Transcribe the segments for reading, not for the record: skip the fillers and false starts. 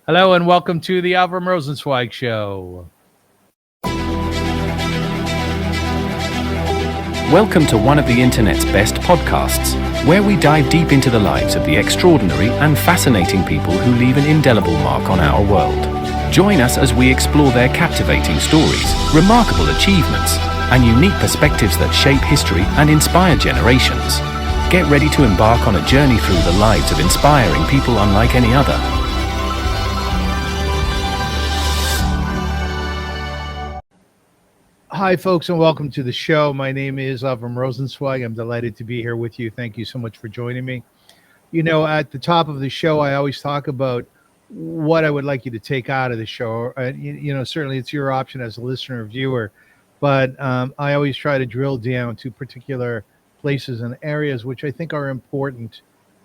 Hello and welcome to the AVRUM ROSENSWEIG Show. Welcome to one of the internet's best podcasts, where we dive deep into the lives of the extraordinary and fascinating people who leave an indelible mark on our world. Join us as we explore their captivating stories, remarkable achievements, and unique perspectives that shape history and inspire generations. Get ready to embark on a journey through the lives of inspiring people unlike any other. Hi, folks, and welcome to the show. My name is AVRUM ROSENSWEIG. I'm delighted to be here with you. Thank you so much for joining me. You know, at the top of the show, I always talk about what I would like you to take out of the show. Certainly it's your option as a listener or viewer, but I always try to drill down to particular places and areas which I think are important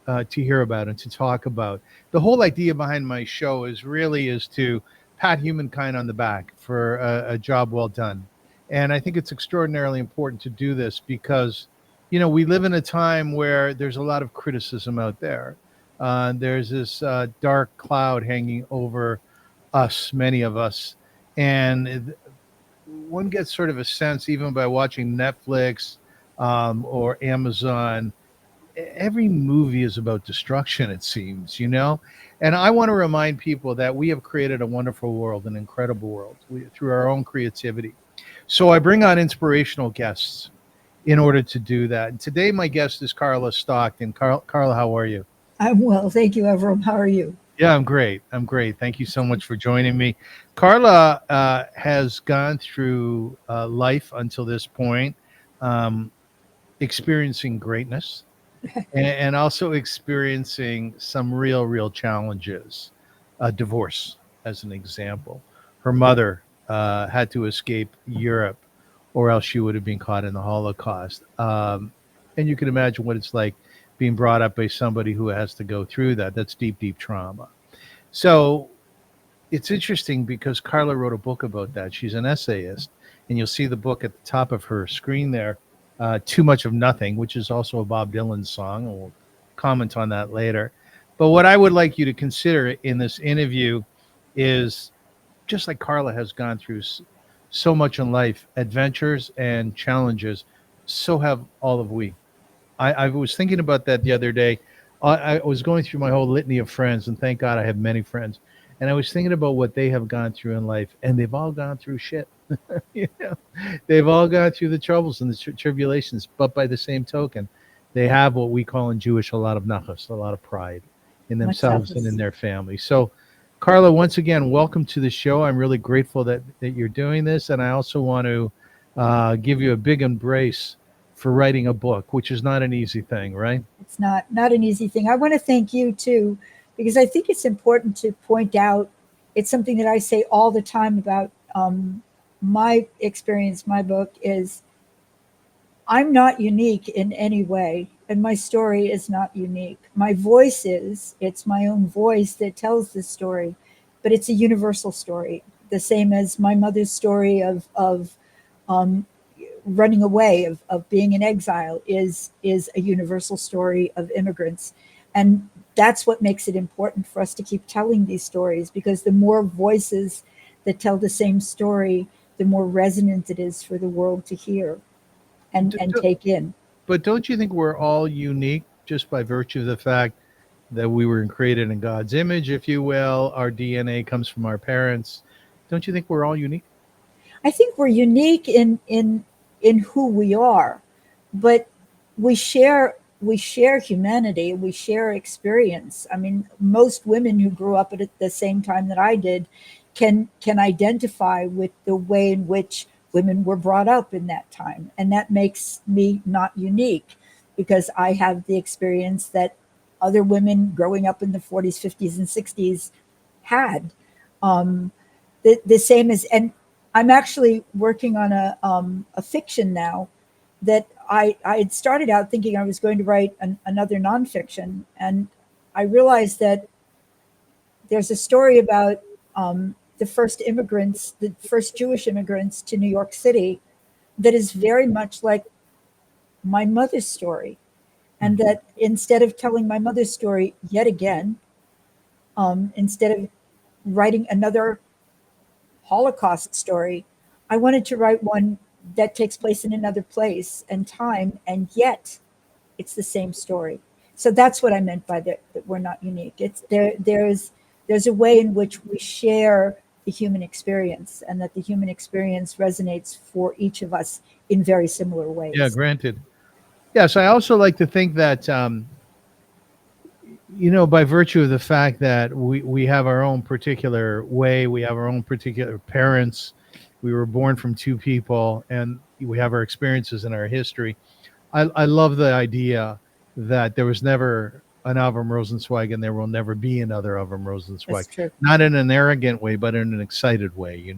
to hear about and to talk about. The whole idea behind my show is to pat humankind on the back for a job well done. And I think it's extraordinarily important to do this because, you know, we live in a time where there's a lot of criticism out there. There's this dark cloud hanging over us, many of us. And one gets sort of a sense, even by watching Netflix or Amazon, every movie is about destruction, it seems, you know? And I want to remind people that we have created a wonderful world, an incredible world, through our own creativity. So I bring on inspirational guests in order to do that. And today my guest is Carla Stockton. Carla, how are you? I'm well, thank you, AVRUM. How are you? Yeah, I'm great. Thank you so much for joining me. Carla has gone through life until this point, experiencing greatness and also experiencing some real challenges. Divorce, as an example. Her mother had to escape Europe, or else she would have been caught in the Holocaust. And you can imagine what it's like being brought up by somebody who has to go through that. That's deep trauma. So it's interesting because Carla wrote a book about that. She's an essayist, and you'll see the book at the top of her screen there, Too Much of Nothing, which is also a Bob Dylan song, and we'll comment on that later. But what I would like you to consider in this interview is, just like Carla has gone through so much in life, adventures and challenges, so have all of we. I was thinking about that the other day. I was going through my whole litany of friends, and thank God I have many friends. And I was thinking about what they have gone through in life, and they've all gone through shit. You know, they've all gone through the troubles and the tribulations. But by the same token, they have what we call in Jewish a lot of nachas, a lot of pride in themselves and in their family. So, Carla, once again, welcome to the show. I'm really grateful that you're doing this. And I also want to give you a big embrace for writing a book, which is not an easy thing, right? It's not an easy thing. I want to thank you, too, because I think it's important to point out, it's something that I say all the time about my experience, my book, is I'm not unique in any way, and my story is not unique. My voice is, it's my own voice that tells the story, but it's a universal story, the same as my mother's story of running away, of being in exile is a universal story of immigrants. And that's what makes it important for us to keep telling these stories, because the more voices that tell the same story, the more resonant it is for the world to hear and take in. But don't you think we're all unique just by virtue of the fact that we were created in God's image, if you will? Our DNA comes from our parents. Don't you think we're all unique? I think we're unique in who we are, but we share humanity, we share experience. I mean, most women who grew up at the same time that I did can identify with the way in which women were brought up in that time. And that makes me not unique, because I have the experience that other women growing up in the 40s, 50s, and 60s had. The same as, and I'm actually working on a fiction now that I had started out thinking I was going to write another nonfiction. And I realized that there's a story about the first Jewish immigrants to New York City that is very much like my mother's story. And that instead of telling my mother's story yet again, instead of writing another Holocaust story. I wanted to write one that takes place in another place and time, and yet it's the same story. So that's what I meant by that we're not unique. It's there. There's a way in which we share the human experience, and that the human experience resonates for each of us in very similar ways. Yeah, granted. Yes, I also like to think that by virtue of the fact that we have our own particular way, we have our own particular parents, we were born from two people, and we have our experiences and our history. I love the idea that there was never an AVRUM ROSENSWEIG and there will never be another AVRUM That's ROSENSWEIG. true. Not in an arrogant way, but in an excited way,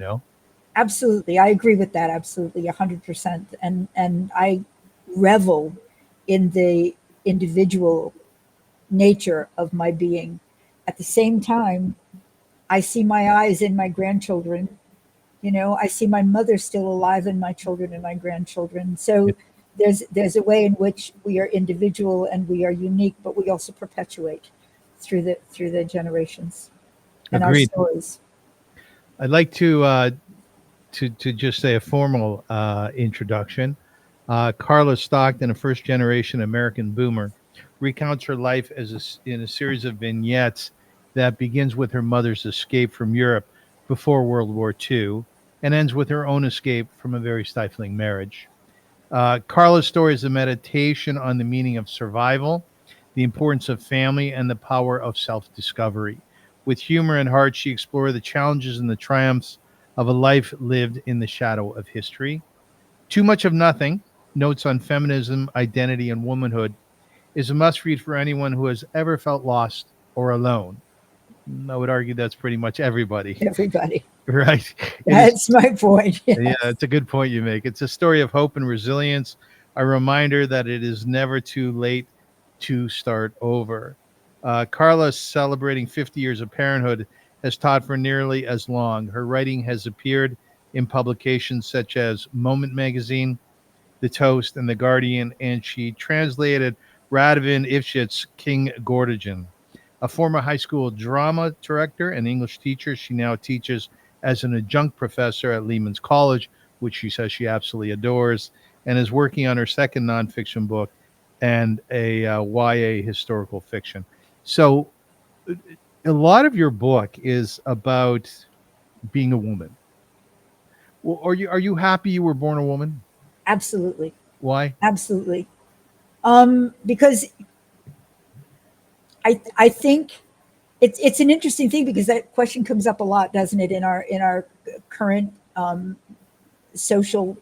Absolutely. I agree with that. Absolutely. 100%. And I revel in the individual nature of my being. At the same time, I see my eyes in my grandchildren. I see my mother still alive in my children and my grandchildren. So there's a way in which we are individual and we are unique, but we also perpetuate through the generations and Agreed. our stories. I'd like to just say a formal introduction. Carla Stockton, a first-generation American boomer, recounts her life in a series of vignettes that begins with her mother's escape from Europe before World War II and ends with her own escape from a very stifling marriage. Carla's story is a meditation on the meaning of survival, the importance of family, and the power of self-discovery. With humor and heart, she explored the challenges and the triumphs of a life lived in the shadow of history. Too Much of Nothing, Notes on Feminism, Identity, and Womanhood, is a must-read for anyone who has ever felt lost or alone. I would argue that's pretty much everybody. Everybody. Right. That's my point. Yes. Yeah, it's a good point you make. It's a story of hope and resilience, a reminder that it is never too late to start over. Carla, celebrating 50 years of parenthood, has taught for nearly as long. Her writing has appeared in publications such as Moment Magazine, The Toast, and The Guardian, and she translated Radovan Ivsic's King Gordogan. A former high school drama director and English teacher, she now teaches as an adjunct professor at Lehman College, which she says she absolutely adores, and is working on her second nonfiction book and a YA historical fiction. So a lot of your book is about being a woman. Well, are you happy you were born a woman? Absolutely. Why? Absolutely. Because I think it's an interesting thing, because that question comes up a lot, doesn't it, in our current social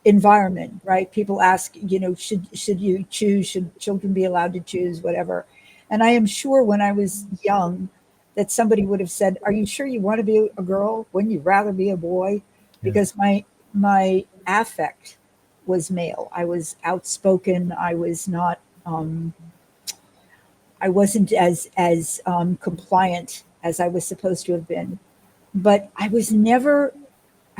environment, right? People ask, should you choose? Should children be allowed to choose? Whatever. And I am sure when I was young that somebody would have said, "Are you sure you want to be a girl? Wouldn't you rather be a boy?" Because my affect was male. I was outspoken. I was not. I wasn't as compliant as I was supposed to have been. But I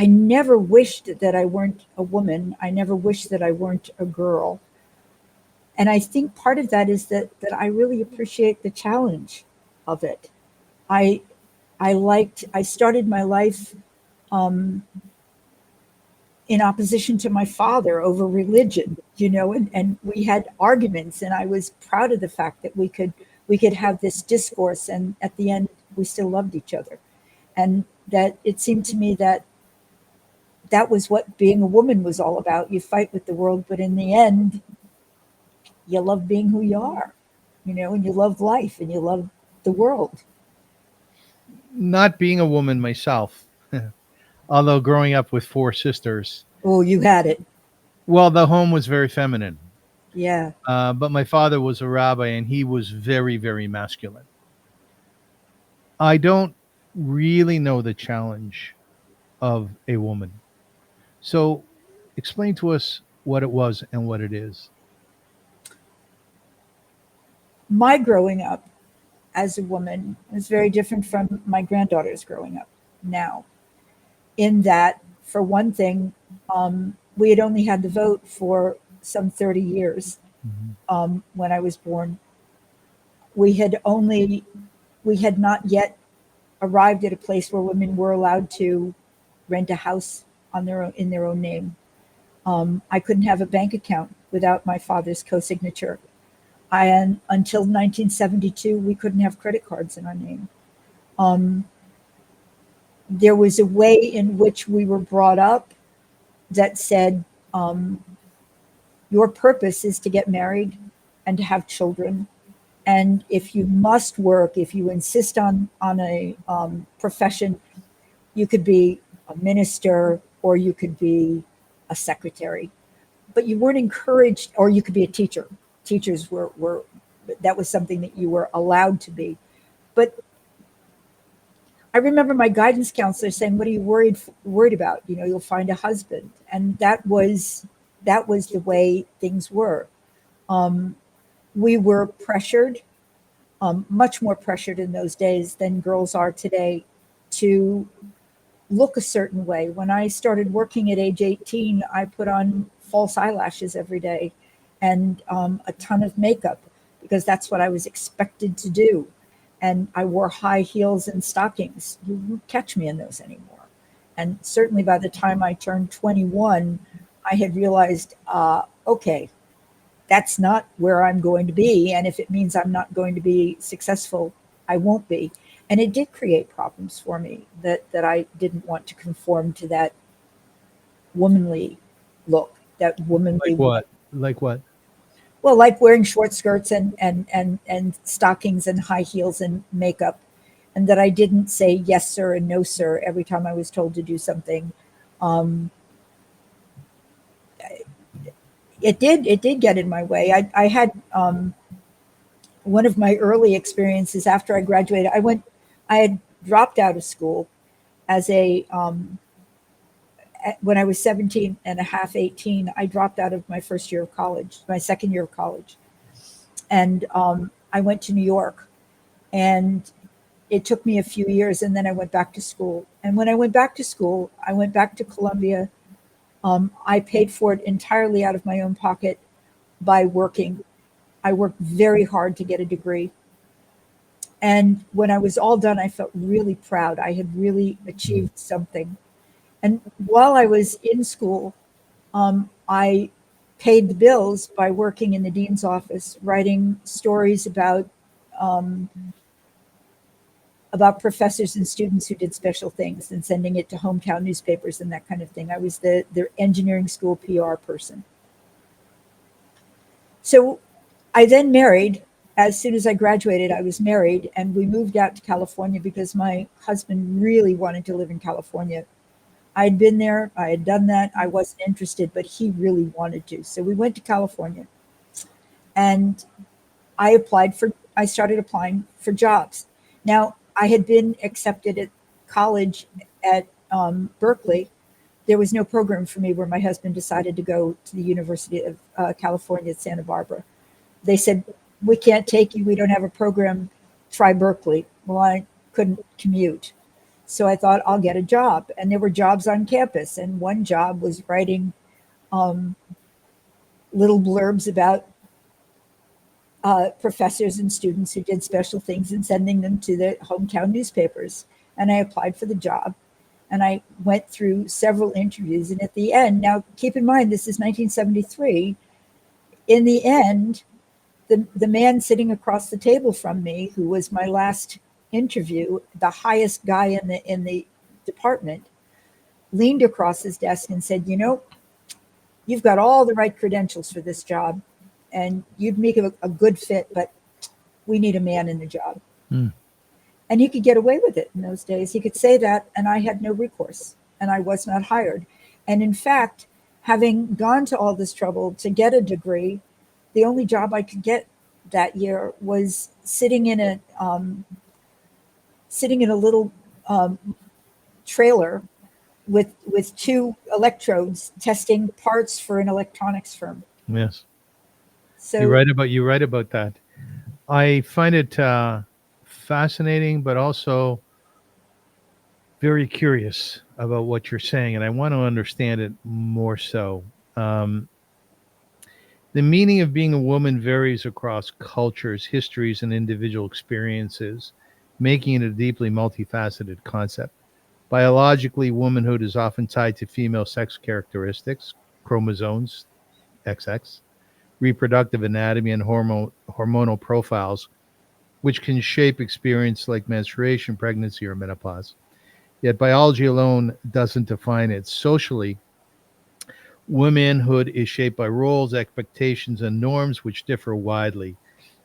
never wished that I weren't a woman. I never wished that I weren't a girl. And I think part of that is that I really appreciate the challenge of it. I started my life in opposition to my father over religion, and we had arguments, and I was proud of the fact that we could have this discourse, and at the end we still loved each other. And that it seemed to me that was what being a woman was all about. You fight with the world, but in the end, you love being who you are, and you love life and you love the world. Not being a woman myself, although growing up with four sisters. Oh, you had it. Well, the home was very feminine. Yeah. But my father was a rabbi and he was very, very masculine. I don't really know the challenge of a woman. So explain to us what it was and what it is. My growing up as a woman was very different from my granddaughter's growing up now. In that, for one thing, we had only had the vote for some 30 years when I was born. We had not yet arrived at a place where women were allowed to rent a house on their own, in their own name. I couldn't have a bank account without my father's co-signature. And until 1972, we couldn't have credit cards in our name. There was a way in which we were brought up that said, your purpose is to get married and to have children. And if you must work, if you insist on a profession, you could be a minister or you could be a secretary, but you weren't encouraged, or you could be a teacher. Teachers were that was something that you were allowed to be. But I remember my guidance counselor saying, "What are you worried about? You know, you'll find a husband." And that was the way things were. We were pressured, much more pressured in those days than girls are today, to look a certain way. When I started working at age 18, I put on false eyelashes every day and a ton of makeup because that's what I was expected to do. And I wore high heels and stockings. You won't catch me in those anymore. And certainly by the time I turned 21, I had realized, okay, that's not where I'm going to be. And if it means I'm not going to be successful, I won't be. And it did create problems for me that I didn't want to conform to that womanly look, that womanly. Like what? Like what? Well, like wearing short skirts and stockings and high heels and makeup, and that I didn't say yes, sir, and no, sir, every time I was told to do something. It did get in my way. I had one of my early experiences after I graduated. I had dropped out of school as when I was 17 and a half, 18, I dropped out of my first year of college, my second year of college. And I went to New York, and it took me a few years, and then I went back to school. And when I went back to school, I went back to Columbia. I paid for it entirely out of my own pocket by working. I worked very hard to get a degree. And when I was all done, I felt really proud. I had really achieved something. And while I was in school, I paid the bills by working in the dean's office, writing stories about professors and students who did special things and sending it to hometown newspapers and that kind of thing. I was the engineering school PR person. So I then married. As soon as I graduated, I was married, and we moved out to California because my husband really wanted to live in California. I'd been there, I had done that, I wasn't interested, but he really wanted to. So we went to California, and I started applying for jobs. Now, I had been accepted at college at Berkeley. There was no program for me where my husband decided to go to the University of California at Santa Barbara. They said, "We can't take you, we don't have a program, try Berkeley." Well, I couldn't commute. So I thought, I'll get a job. And there were jobs on campus. And one job was writing little blurbs about professors and students who did special things and sending them to the hometown newspapers. And I applied for the job. And I went through several interviews. And at the end, now keep in mind, this is 1973. In the end, the man sitting across the table from me, who was my last interview, the highest guy in the department, leaned across his desk and said, "You know, you've got all the right credentials for this job, and you'd make a good fit, but we need a man in the job." And he could get away with it in those days. He could say that, and I had no recourse, and I was not hired. And in fact, having gone to all this trouble to get a degree, the only job I could get that year was sitting in a little trailer with two electrodes testing parts for an electronics firm. Yes. So you write about that. I find it fascinating, but also very curious about what you're saying, and I want to understand it more so. The meaning of being a woman varies across cultures, histories, and individual experiences. making it a deeply multifaceted concept. Biologically, womanhood is often tied to female sex characteristics, chromosomes, XX, reproductive anatomy, and hormonal profiles, which can shape experience like menstruation, pregnancy, or menopause. Yet biology alone doesn't define it. Socially, womanhood is shaped by roles, expectations, and norms which differ widely.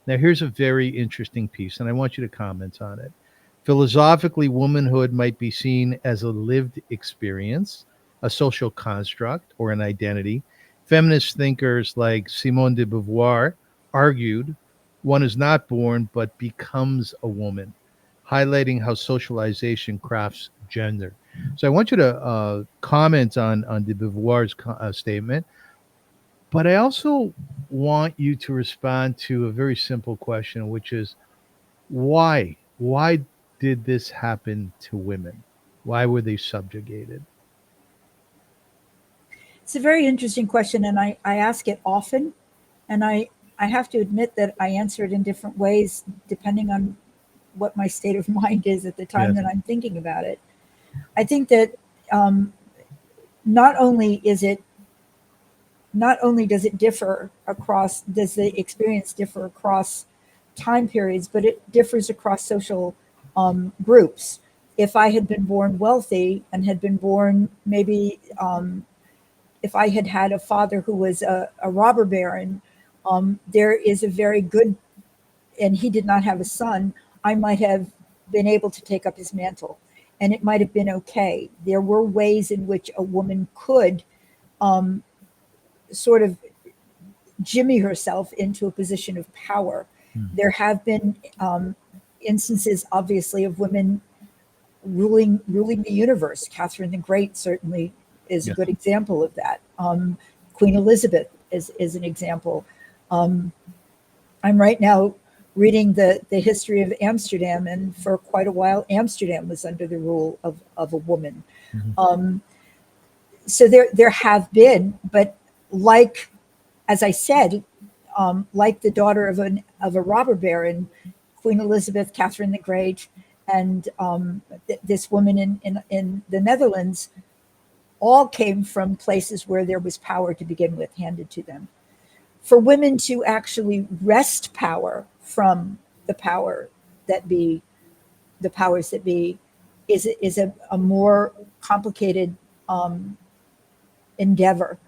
Now, here's a very interesting piece, and I want you to comment on it. Philosophically, womanhood might be seen as a lived experience, a social construct, or an identity. Feminist thinkers like Simone de Beauvoir argued one is not born but becomes a woman, highlighting how socialization crafts gender. So I want you to comment on de Beauvoir's statement, but I also want you to respond to a very simple question, which is why? Why did this happen to women? Why were they subjugated? It's a very interesting question, and I ask it often, and I have to admit that I answer it in different ways depending on what my state of mind is at the time Yes. that I'm thinking about it. I think that not only does it differ across, does the experience differ across time periods, but it differs across social groups. If I had been born wealthy and had been born maybe, if I had had a father who was a robber baron, there is a very good, and he did not have a son, I might have been able to take up his mantle, and it might have been okay. There were ways in which a woman could sort of jimmy herself into a position of power. There have been instances, obviously, of women ruling the universe. Catherine the Great certainly is a Yes. good example of that. Queen Elizabeth is an example. I'm right now reading the history of Amsterdam, and for quite a while, Amsterdam was under the rule of a woman. Mhm. So there have been, but like, as I said, like the daughter of a robber baron, Queen Elizabeth, Catherine the Great, and this woman in the Netherlands, all came from places where there was power to begin with handed to them. For women to actually wrest power from the powers that be, is a more complicated endeavor.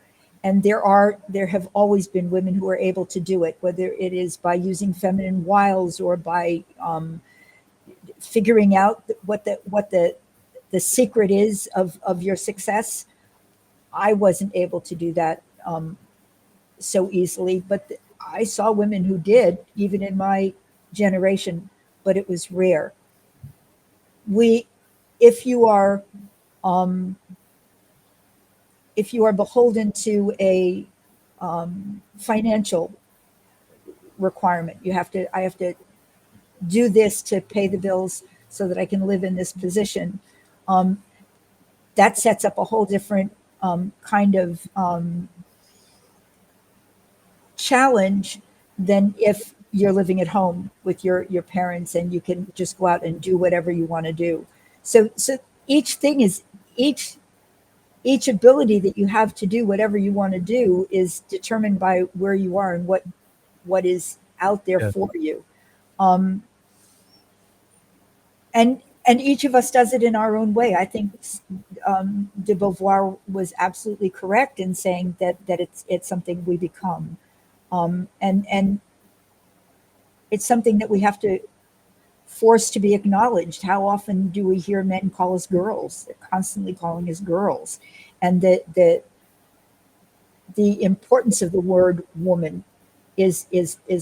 And there have always been women who are able to do it, whether it is by using feminine wiles or by figuring out what the secret is of your success. I wasn't able to do that so easily, but I saw women who did, even in my generation, but it was rare. If you are beholden to a financial requirement, I have to do this to pay the bills so that I can live in this position. That sets up a whole different kind of challenge than if you're living at home with your parents and you can just go out and do whatever you want to do. So each thing is each ability that you have to do whatever you want to do is determined by where you are and what is out there Yes. for you. And each of us does it in our own way. I think de Beauvoir was absolutely correct in saying that it's something we become, and it's something that we have to force to be acknowledged. How often do we hear men call us girls? They're constantly calling us girls, and the importance of the word woman is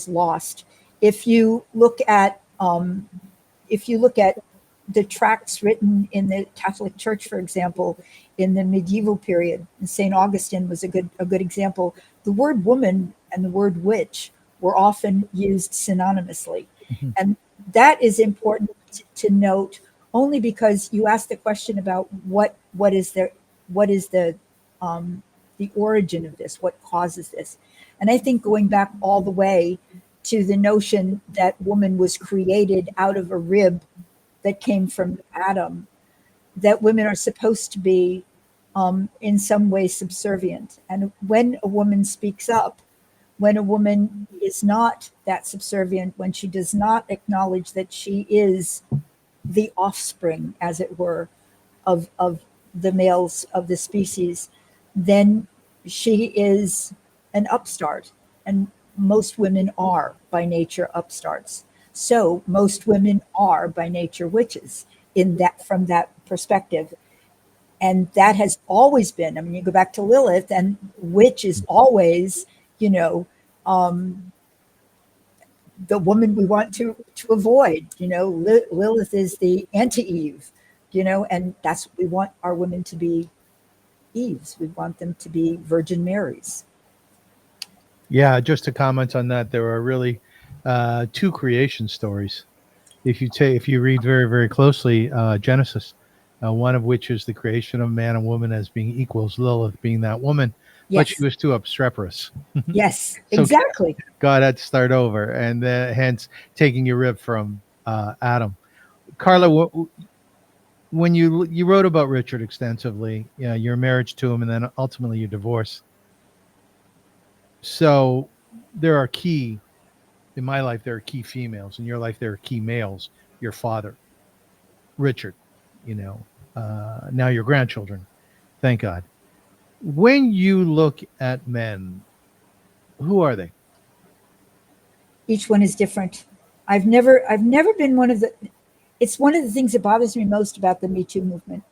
lost. If you look at the tracts written in the Catholic Church, for example, in the medieval period, and St. Augustine was a good example. The word woman and the word witch were often used synonymously. Mhm. And that is important to note, only because you asked the question about what is the origin of this, what causes this. And I think going back all the way to the notion that woman was created out of a rib that came from Adam, that women are supposed to be in some way subservient. And when a woman speaks up, when a woman is not that subservient, when she does not acknowledge that she is the offspring, as it were, of the males of the species, then she is an upstart. And most women are by nature upstarts. So most women are by nature witches in that, from that perspective. And that has always been, I mean, you go back to Lilith, and witch is always, the woman we want to avoid. Lilith is the anti-Eve, and that's what we want our women to be. Eves, we want them to be Virgin Marys. Yeah, just to comment on that, there are really two creation stories. If you read very, very closely Genesis, one of which is the creation of man and woman as being equals, Lilith being that woman, but she was too obstreperous. Yes, So exactly. God had to start over, and hence taking your rib from Adam. Carla, when you wrote about Richard extensively, your marriage to him, and then ultimately your divorce. So there are in my life, there are key females. In your life, there are key males. Your father, Richard, now your grandchildren. Thank God. When you look at men, who are they? Each one is different. I've never been it's one of the things that bothers me most about the Me Too movement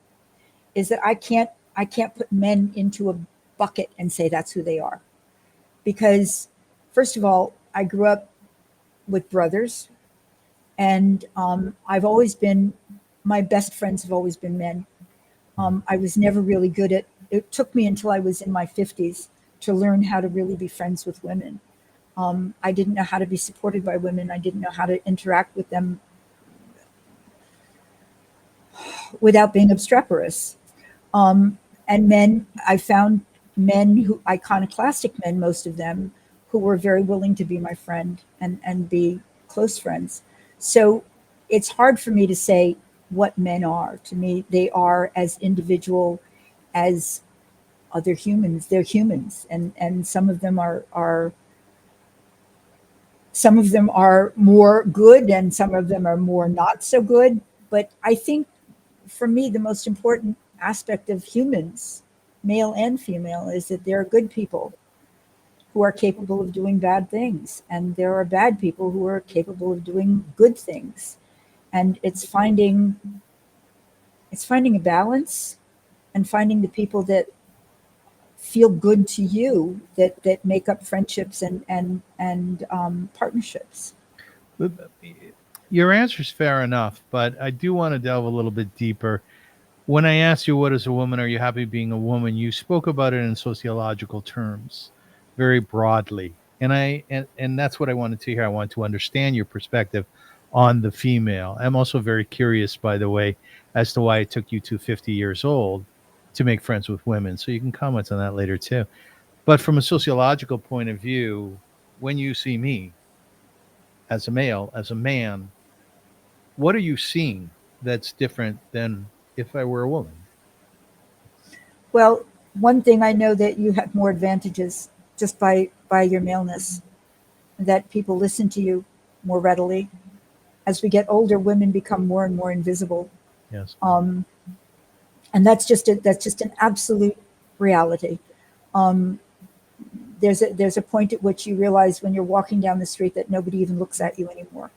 is that I can't put men into a bucket and say that's who they are. Because first of all, I grew up with brothers, and my best friends have always been men. I was never really good at, it took me until I was in my 50s to learn how to really be friends with women. I didn't know how to be supported by women. I didn't know how to interact with them without being obstreperous. And men, I found men iconoclastic men, most of them, who were very willing to be my friend and be close friends. So it's hard for me to say what men are. To me, they are as individual as other humans. They're humans, and some of them are more good, and some of them are more not so good. But I think for me, the most important aspect of humans, male and female, is that there are good people who are capable of doing bad things, and there are bad people who are capable of doing good things. And it's finding a balance, and finding the people that feel good to you, that make up friendships and partnerships. Your answer is fair enough, but I do want to delve a little bit deeper. When I asked you what is a woman, are you happy being a woman, you spoke about it in sociological terms, very broadly, and that's what I wanted to hear. I wanted to understand your perspective on the female. I'm also very curious, by the way, as to why it took you to 50 years old to make friends with women. So you can comment on that later too. But from a sociological point of view, when you see me as a male, as a man, what are you seeing that's different than if I were a woman? Well, one thing I know, that you have more advantages just by your maleness, that people listen to you more readily. As we get older, women become more and more invisible. Yes. And that's just an absolute reality. There's a point at which you realize when you're walking down the street that nobody even looks at you anymore.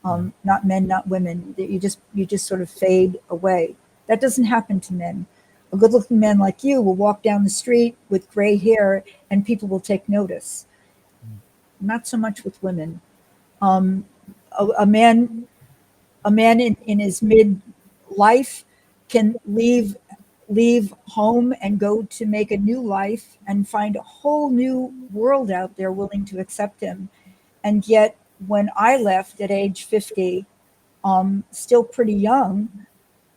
Not men, not women. That you just sort of fade away. That doesn't happen to men. A good-looking man like you will walk down the street with gray hair, and people will take notice. Not so much with women. A man in his mid-life can leave home and go to make a new life and find a whole new world out there willing to accept him. And yet, when I left at age 50, still pretty young,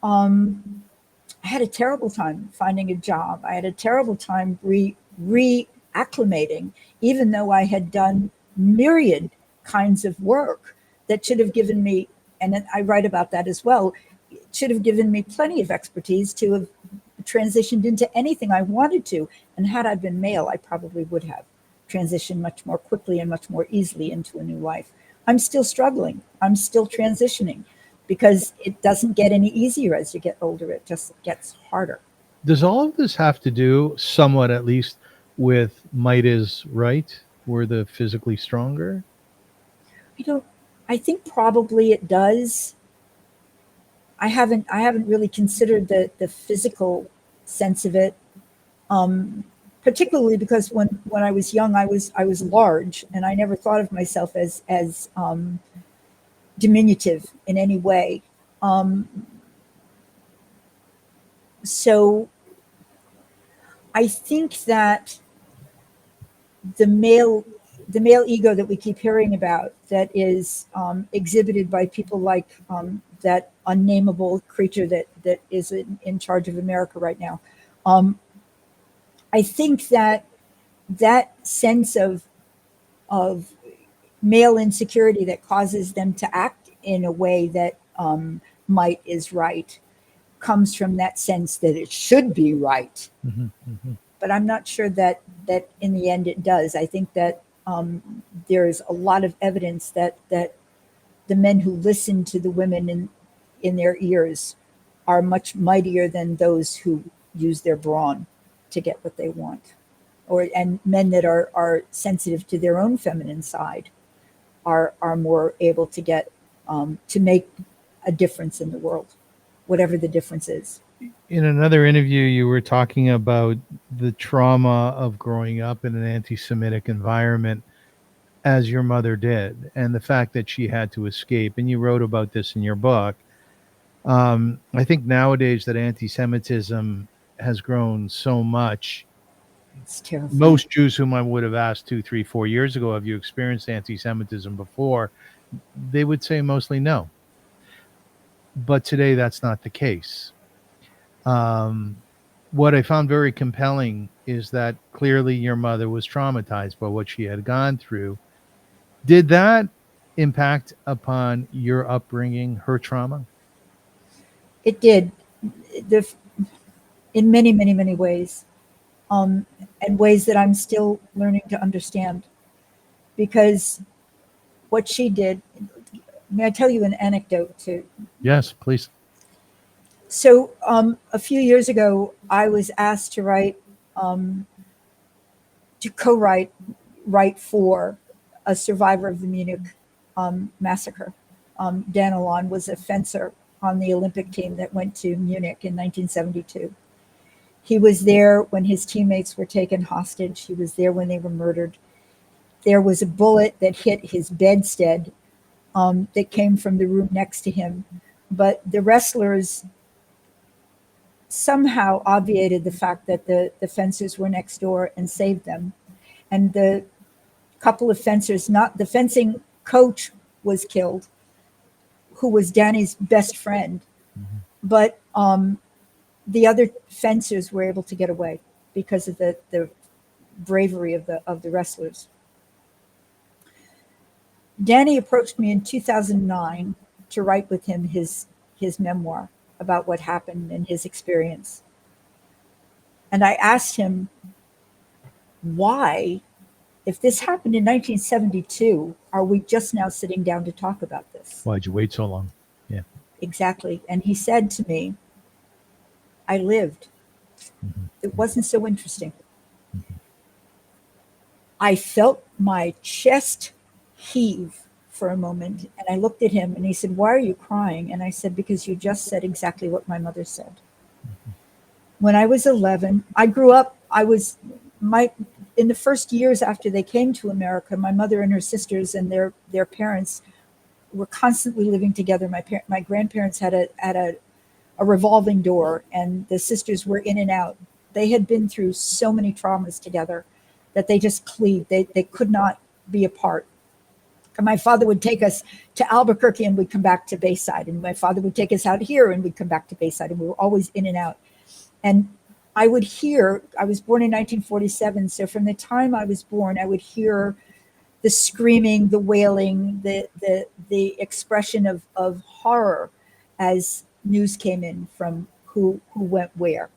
I had a terrible time finding a job. I had a terrible time reacclimating, even though I had done myriad kinds of work that should have given me and then I write about that as well. It should have given me plenty of expertise to have transitioned into anything I wanted to. And had I been male, I probably would have transitioned much more quickly and much more easily into a new life. I'm still struggling. I'm still transitioning because it doesn't get any easier as you get older. It just gets harder. Does all of this have to do, somewhat at least, with might is right? We're the physically stronger? I think probably it does. I haven't really considered the physical sense of it, particularly because when I was young, I was large, and I never thought of myself as diminutive in any way. So I think that the male ego that we keep hearing about, that is exhibited by people like that unnameable creature that is in charge of America right now. I think that sense of male insecurity that causes them to act in a way that might is right comes from that sense that it should be right. Mm-hmm, mm-hmm. But I'm not sure that in the end it does. I think that there's a lot of evidence that the men who listen to the women in their ears are much mightier than those who use their brawn to get what they want. And men that are sensitive to their own feminine side are more able to get to make a difference in the world, whatever the difference is. In another interview, you were talking about the trauma of growing up in an anti-Semitic environment, as your mother did, and the fact that she had to escape. And you wrote about this in your book. I think nowadays that anti-Semitism has grown so much. It's terrifying. Most Jews whom I would have asked 2, 3, 4 years ago, have you experienced anti-Semitism before? They would say mostly no. But today that's not the case. What I found very compelling is that clearly your mother was traumatized by what she had gone through. Did that impact upon your upbringing, her trauma? It did, in many, many, many ways, and ways that I'm still learning to understand. Because what she did, may I tell you an anecdote too? Yes, please. So a few years ago, I was asked to write for a survivor of the Munich massacre. Dan Alon was a fencer on the Olympic team that went to Munich in 1972. He was there when his teammates were taken hostage. He was there when they were murdered. There was a bullet that hit his bedstead that came from the room next to him. But the wrestlers somehow obviated the fact that the fencers were next door and saved them. And the couple of fencers, not the fencing coach was killed, who was Danny's best friend. Mm-hmm. But the other fencers were able to get away because of the bravery of the wrestlers. Danny approached me in 2009 to write with him his memoir about what happened and his experience. And I asked him, why, if this happened in 1972, are we just now sitting down to talk about this? Why'd you wait so long? Yeah. Exactly. And he said to me, I lived. Mm-hmm. It wasn't so interesting. Mm-hmm. I felt my chest heave for a moment, and I looked at him and he said, why are you crying? And I said, because you just said exactly what my mother said. Mm-hmm. When I was 11, I grew up, in the first years after they came to America, my mother and her sisters and their parents were constantly living together. My grandparents had a revolving door, and the sisters were in and out. They had been through so many traumas together that they just cleaved. They could not be apart. And my father would take us to Albuquerque and we'd come back to Bayside. And my father would take us out here and we'd come back to Bayside. And we were always in and out. And I was born in 1947. So from the time I was born, I would hear the screaming, the wailing, the expression of horror as news came in from who went where.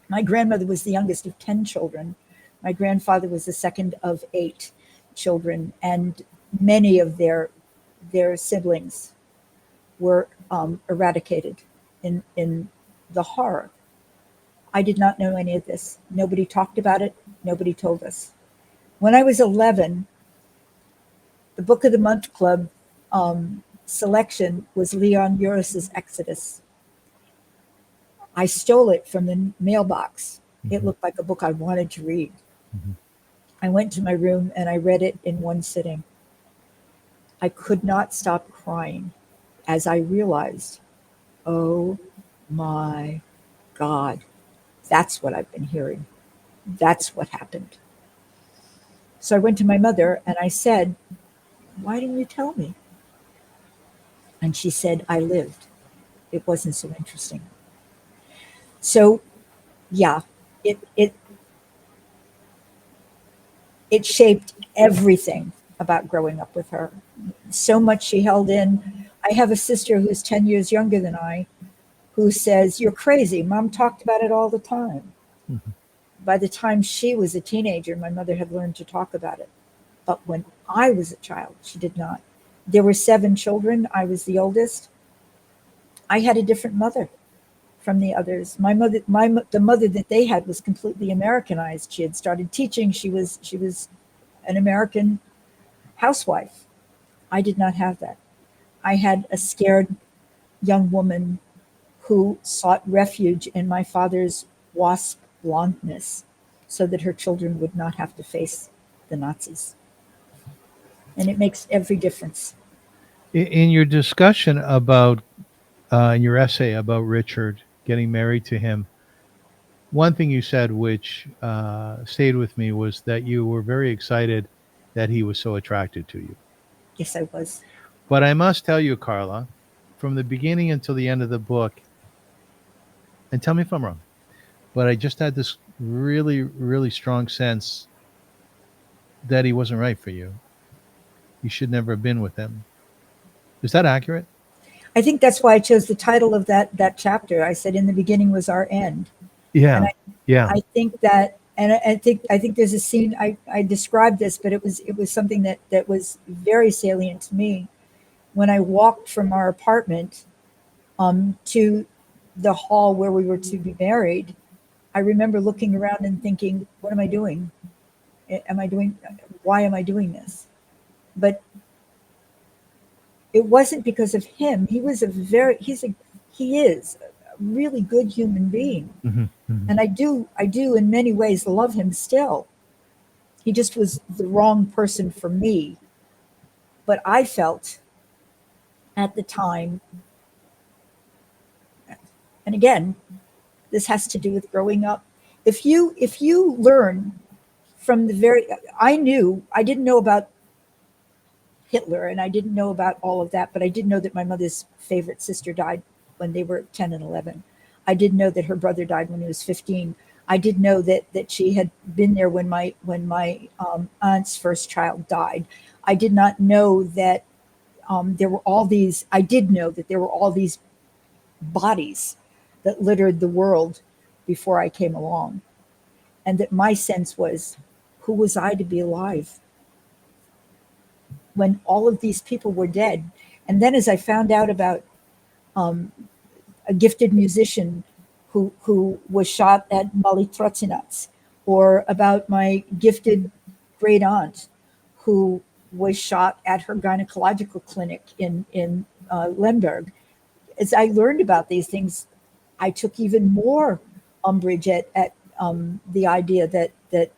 My grandmother was the youngest of 10 children. My grandfather was the second of 8 children, and many of their siblings were eradicated in the horror. I did not know any of this. Nobody talked about it. Nobody told us. When I was 11, the Book of the Month Club selection was Leon Uris's Exodus. I stole it from the mailbox. It looked like a book I wanted to read. I went to my room and I read it in one sitting. I could not stop crying as I realized, oh my God, that's what I've been hearing. That's what happened. So I went to my mother and I said, why didn't you tell me? And she said, I lived. It wasn't so interesting. So yeah, it shaped everything about growing up with her. So much she held in. I have a sister who's 10 years younger than I, who says, you're crazy. Mom talked about it all the time. By the time she was a teenager, my mother had learned to talk about it. But when I was a child, she did not. There were 7 children. I was the oldest. I had a different mother from the others. The mother that they had was completely Americanized. She had started teaching. She was an American housewife. I did not have that. I had a scared young woman who sought refuge in my father's wasp blondness so that her children would not have to face the Nazis. And it makes every difference. In your discussion about, in your essay about Richard getting married to him, one thing you said which stayed with me was that you were very excited that he was so attracted to you. Yes, I was. But I must tell you, Carla, from the beginning until the end of the book, and tell me if I'm wrong, but I just had this really, really strong sense that he wasn't right for you. You should never have been with him. Is that accurate? I think that's why I chose the title of that chapter. I said, in the beginning was our end. Yeah. And yeah. I think that, and I think there's a scene, I described this, but it was something that was very salient to me. When I walked from our apartment to the hall where we were to be married, I remember looking around and thinking, what am I doing? Why am I doing this? But it wasn't because of him. He is a really good human being. And I do in many ways love him still. He just was the wrong person for me. But I felt at the time, and again, this has to do with growing up. If you learn from I didn't know about Hitler and I didn't know about all of that, but I did know that my mother's favorite sister died when they were 10 and 11. I did know that her brother died when he was 15. I did know that she had been there when my aunt's first child died. I did not know that there were all these. I did know that there were all these bodies that littered the world before I came along, and that my sense was, who was I to be alive when all of these people were dead? And then as I found out about a gifted musician who was shot at Mali Trotinats, or about my gifted great aunt who was shot at her gynecological clinic in Lemberg. As I learned about these things, I took even more umbrage at the idea that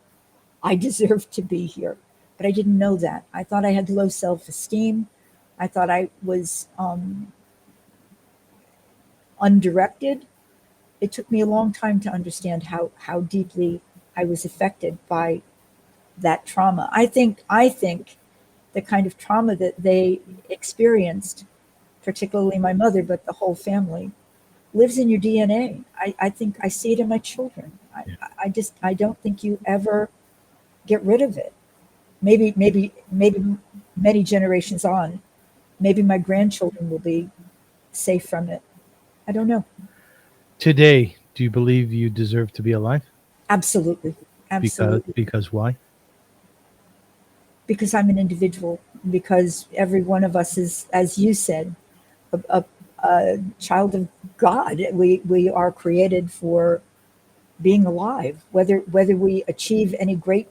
I deserved to be here. But I didn't know that. I thought I had low self-esteem. I thought I was undirected. It took me a long time to understand how deeply I was affected by that trauma. I think the kind of trauma that they experienced, particularly my mother, but the whole family, lives in your DNA. I think I see it in my children. I don't think you ever get rid of it. maybe many generations on, maybe my grandchildren will be safe from it. I don't know. Today, do you believe you deserve to be alive? Absolutely. Absolutely. Because why? Because I'm an individual, because every one of us is, as you said, a child of God. We are created for being alive, whether we achieve any great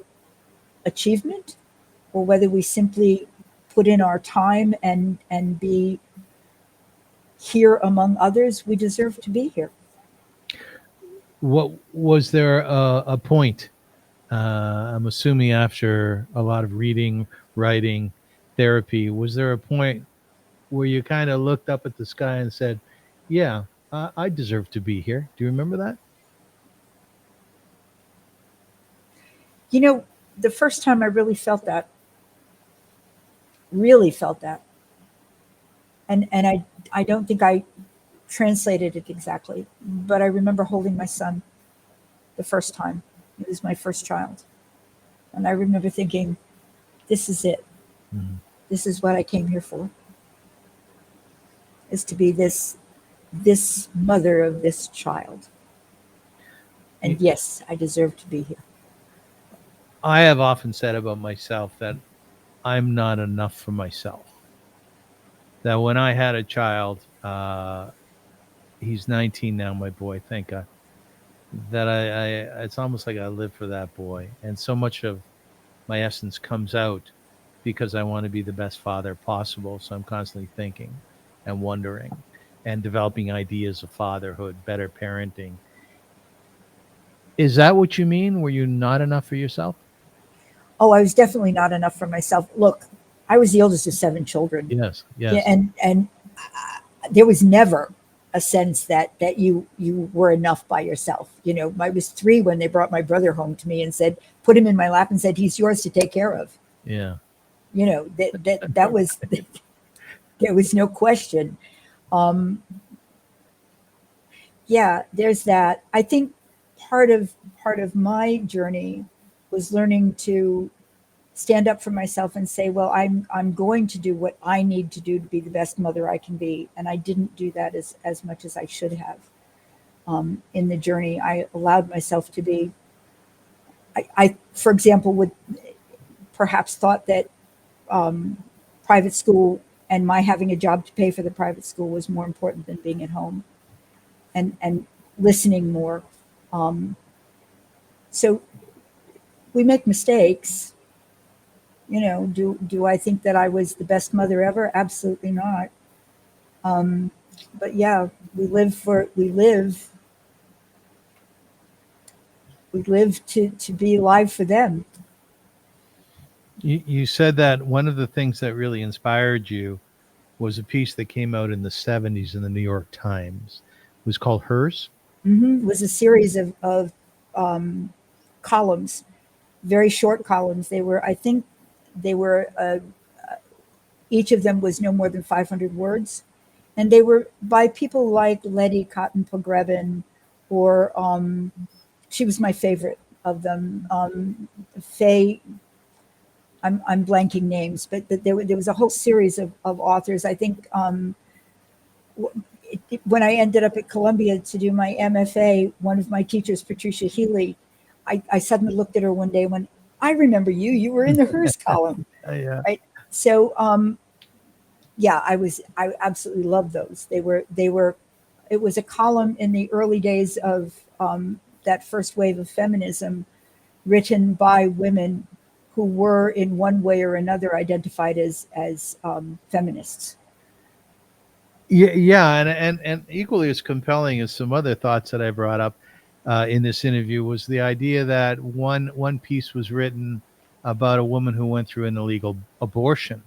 achievement or whether we simply put in our time and be here among others, we deserve to be here. What was there a point? I'm assuming after a lot of reading, writing, therapy, was there a point where you kind of looked up at the sky and said, "Yeah, I deserve to be here"? Do you remember that? You know, the first time I really felt that, and I don't think I translated it exactly, but I remember holding my son the first time. He was my first child. And I remember thinking, this is it. Mhm. This is what I came here for, is to be this mother of this child. And yes, I deserve to be here. I have often said about myself that I'm not enough for myself. That when I had a child, he's 19 now, my boy, thank God. That it's almost like I live for that boy, and so much of my essence comes out because I want to be the best father possible. So I'm constantly thinking and wondering and developing ideas of fatherhood, better parenting. Is that what you mean? Were you not enough for yourself? Oh, I was definitely not enough for myself. Look, I was the oldest of 7 children. Yes, Yeah, yes. and there was never a sense that you were enough by yourself. You know, I was 3 when they brought my brother home to me and said, put him in my lap and said, he's yours to take care of. Yeah. You know, that was, there was no question. Um, yeah, there's that. I think part of my journey was learning to stand up for myself and say, well, I'm going to do what I need to do to be the best mother I can be. And I didn't do that as much as I should have. In the journey, I allowed myself to be, I for example, would perhaps thought that private school and my having a job to pay for the private school was more important than being at home and listening more. Um, so we make mistakes. You know, do I think that I was the best mother ever? Absolutely not. But yeah, we live to be alive for them. You said that one of the things that really inspired you was a piece that came out in the 70s in the New York Times. It was called Hers. It was a series of columns, very short columns. They were, I think, they were each of them was no more than 500 words, and they were by people like Letty Cotton Pogrebin, or she was my favorite of them. Faye, I'm blanking names, but there was a whole series of authors. I think when I ended up at Columbia to do my MFA, one of my teachers, Patricia Healy, I suddenly looked at her one day and went, I remember you. You were in the Hers column, Yeah. right? So yeah, I absolutely loved those. They were. It was a column in the early days of that first wave of feminism, written by women who were in one way or another identified as feminists. Yeah, and equally as compelling as some other thoughts that I brought up in this interview was the idea that one piece was written about a woman who went through an illegal abortion,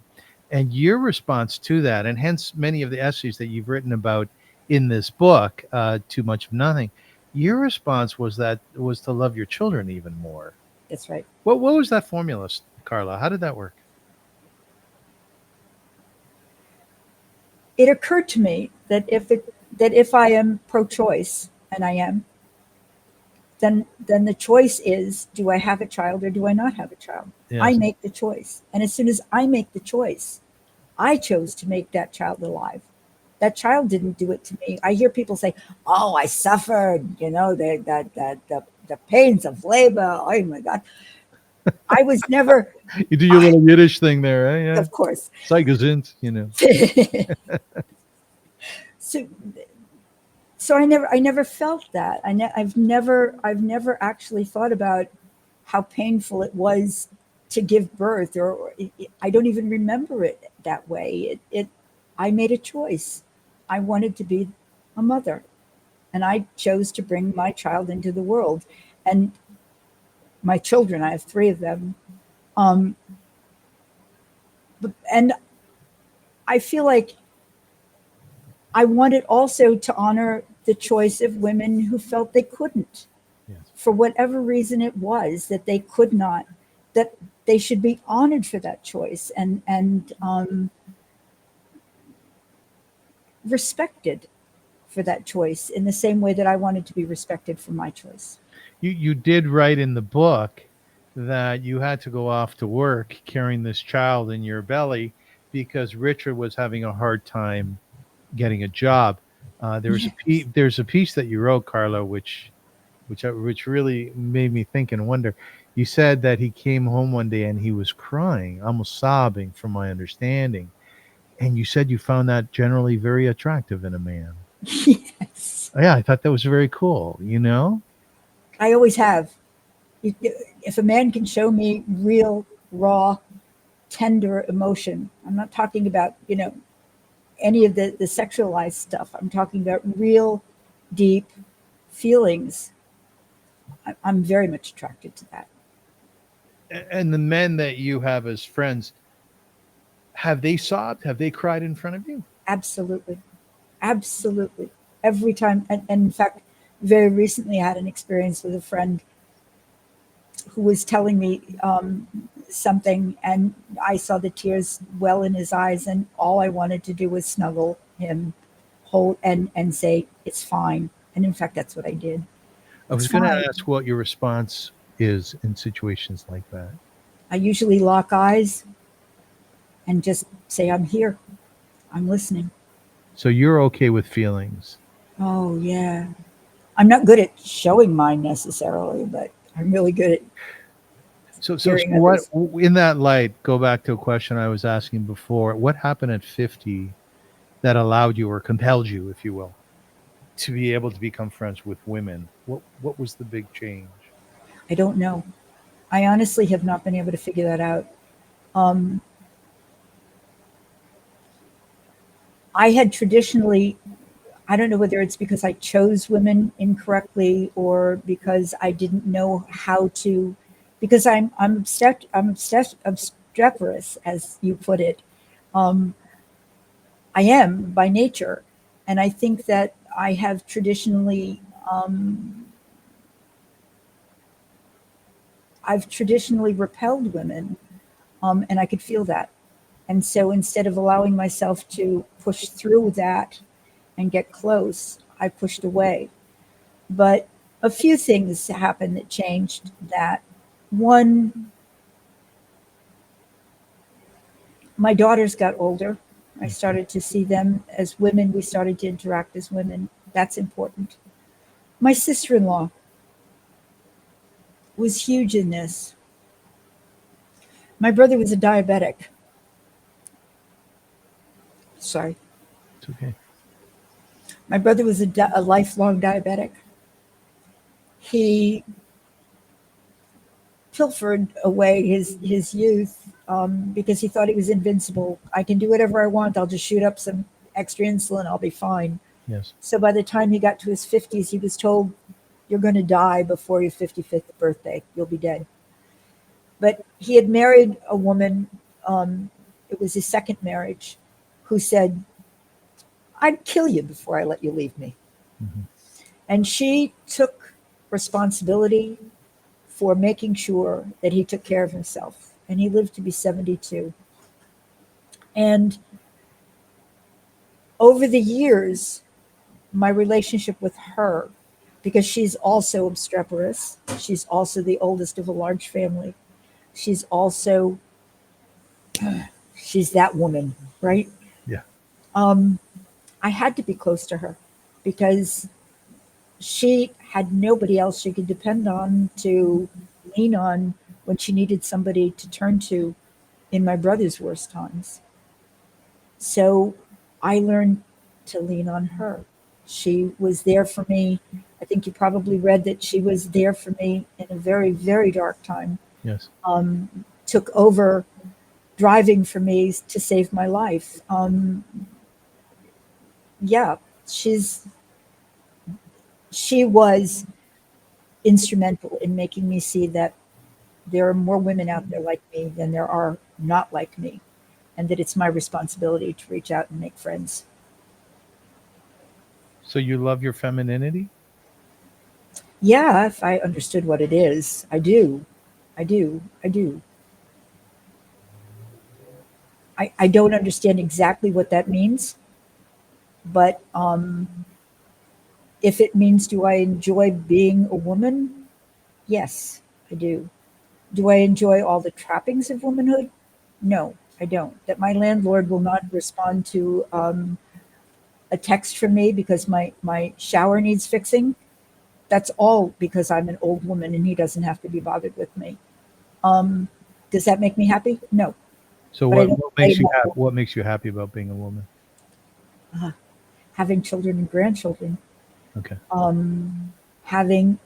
and your response to that, and hence many of the essays that you've written about in this book, Too Much of Nothing, your response was to love your children even more. That's right. What was that formula, Carla? How did that work? It occurred to me that if I am pro-choice, and I am, then the choice is, do I have a child or do I not have a child? I Yes. make the choice. And as soon as I make the choice, I chose to make that child alive. That child didn't do it to me. I hear people say, "Oh, I suffered, the pains of labor. Oh my God." I was never, You do your little Yiddish thing there, eh? Yeah. of course. Zeigezint. so so I never felt that. I've never actually thought about how painful it was to give birth, or I don't even remember it that way. I made a choice. I wanted to be a mother, and I chose to bring my child into the world. And my children, I have 3 of them. Um, and I feel like I wanted also to honor the choice of women who felt they couldn't, Yes. for whatever reason it was that they could not, that they should be honored for that choice, and respected for that choice in the same way that I wanted to be respected for my choice. You did write in the book that you had to go off to work carrying this child in your belly because Richard was having a hard time getting a job. There's a piece that you wrote, Carla, which really made me think and wonder. You said that he came home one day and he was crying, almost sobbing, from my understanding. And you said you found that generally very attractive in a man. Yes, Yeah, I thought that was very cool. I always have. If a man can show me real, raw, tender emotion, I'm not talking about, any of the sexualized stuff. I'm talking about real, deep feelings. I'm very much attracted to that. And the men that you have as friends, have they sobbed? Have they cried in front of you? Absolutely. Absolutely. Every time. And in fact, very recently I had an experience with a friend who was telling me something, and I saw the tears well in his eyes, and all I wanted to do was snuggle him, hold, and say, "It's fine." And in fact, that's what I did. I It's was going fine. to ask what your response is in situations like that. I usually lock eyes and just say, "I'm here. I'm listening." So you're okay with feelings. Oh, yeah. I'm not good at showing mine necessarily, but I'm really good at So hearing what, others. in that light, go back to a question I was asking before. What happened at 50 that allowed you or compelled you, if you will, to be able to become friends with women? What was the big change? I don't know. I honestly have not been able to figure that out. Um, I had traditionally, I don't know whether it's because I chose women incorrectly or because I didn't know how to, because I'm obstreperous, as you put it. Um, I am by nature, and I think that I have traditionally, I've traditionally repelled women, and I could feel that. And so instead of allowing myself to push through that and get close, I pushed away. But a few things happened that changed that. One, my daughters got older. I started to see them as women. We started to interact as women. That's important. My sister in law was huge in this. My brother was a diabetic. Sorry. It's okay. My brother was a lifelong diabetic. He pilfered away his youth because he thought he was invincible. I can do whatever I want. I'll just shoot up some extra insulin. I'll be fine. Yes. So by the time he got to his 50s, he was told, "You're going to die before your 55th birthday. You'll be dead." But he had married a woman. It was his second marriage, who said, "I'd kill you before I let you leave me." Mm-hmm. And she took responsibility for making sure that he took care of himself. And he lived to be 72. And over the years, my relationship with her because she's also obstreperous. She's also the oldest of a large family. She's also, she's that woman, right? Yeah. I had to be close to her because she had nobody else she could depend on, to lean on when she needed somebody to turn to in my brother's worst times. So I learned to lean on her. She was there for me. I think you probably read that she was there for me in a very, very dark time. Yes. Took over driving for me to save my life. Yeah, she was instrumental in making me see that there are more women out there like me than there are not like me, and that it's my responsibility to reach out and make friends. So you love your femininity? Yeah, if I understood what it is, I do. I do. I do. I don't understand exactly what that means, but if it means, do I enjoy being a woman? Yes, I do. Do I enjoy all the trappings of womanhood? No, I don't. That my landlord will not respond to a text from me because my shower needs fixing. That's all because I'm an old woman and he doesn't have to be bothered with me. Does that make me happy? No, So but I don't what blame what makes you happy about being a woman? having children and grandchildren, Okay. having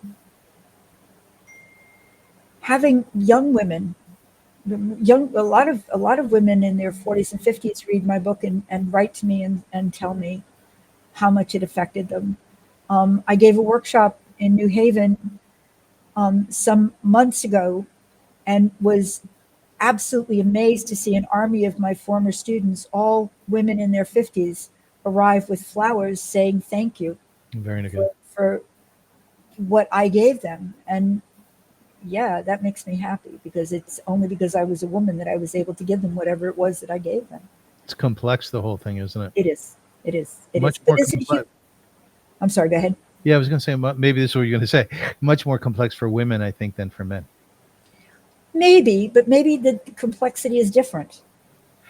young women, a lot of women in their 40s and 50s read my book and write to me and tell me how much it affected them. I gave a workshop in New Haven some months ago and was absolutely amazed to see an army of my former students, all women in their 50s, arrive with flowers saying thank you Very good. for what I gave them. And yeah, that makes me happy because it's only because I was a woman that I was able to give them whatever it was that I gave them. It's complex, the whole thing, isn't it? It is. It is. It Much is. more But isn't complex. I'm sorry, go ahead. Yeah, I was going to say, maybe this is what you're going to say. Much more complex for women, I think, than for men. Maybe, but maybe the complexity is different.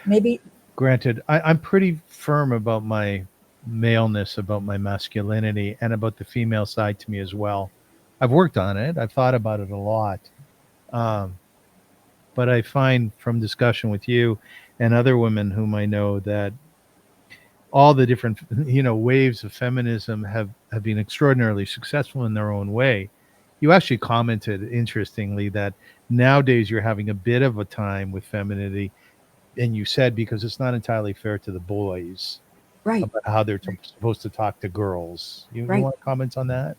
Maybe. Granted, I'm pretty firm about my maleness, about my masculinity, and about the female side to me as well. I've worked on it. I've thought about it a lot. But I find from discussion with you and other women whom I know that all the different waves of feminism have been extraordinarily successful in their own way. You actually commented interestingly that nowadays you're having a bit of a time with femininity, and you said because it's not entirely fair to the boys Right. about how they're supposed to talk to girls. You Right. want to comment on that?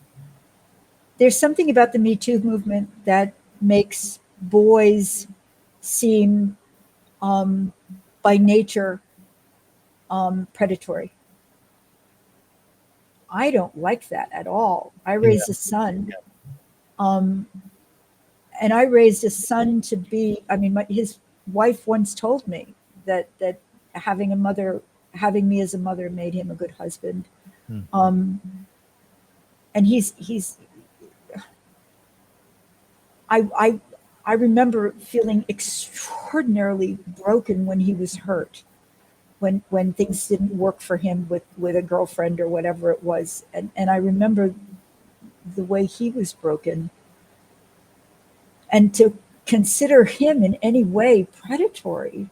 There's something about the Me Too movement that makes boys seem by nature predatory. I don't like that at all. I raised a son, and I raised a son to be. I mean, his wife once told me that having me as a mother made him a good husband. And he's. I remember feeling extraordinarily broken when he was hurt, when things didn't work for him with a girlfriend or whatever it was. And I remember the way he was broken. And to consider him in any way predatory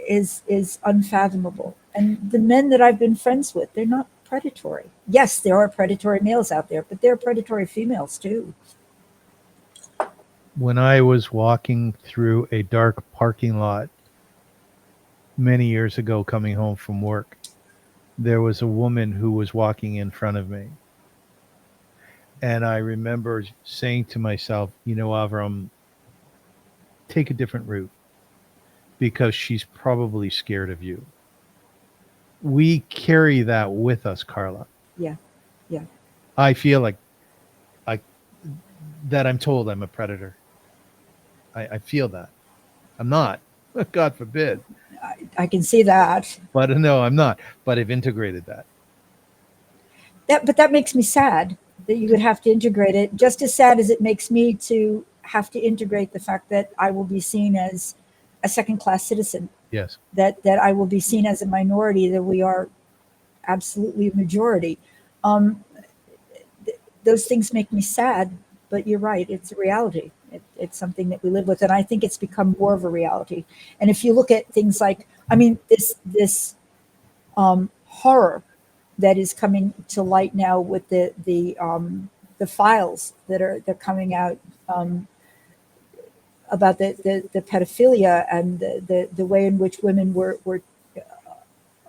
is unfathomable. And the men that I've been friends with, they're not predatory. Yes, there are predatory males out there, but there are predatory females too. When I was walking through a dark parking lot many years ago coming home from work, there was a woman who was walking in front of me. And I remember saying to myself, AVRUM, take a different route because she's probably scared of you. We carry that with us, Carla. Yeah. Yeah. I feel like that I'm told I'm a predator. I feel that. I'm not. God forbid. I can see that. But no, I'm not. But I've integrated that. But that makes me sad that you would have to integrate it. Just as sad as it makes me to have to integrate the fact that I will be seen as a second-class citizen, Yes. that I will be seen as a minority, that we are absolutely a majority. Um, those things make me sad, but you're right, it's a reality. It's something that we live with, and I think it's become more of a reality. And if you look at things like, I mean, this horror that is coming to light now with the files that are coming out about the pedophilia and the way in which women were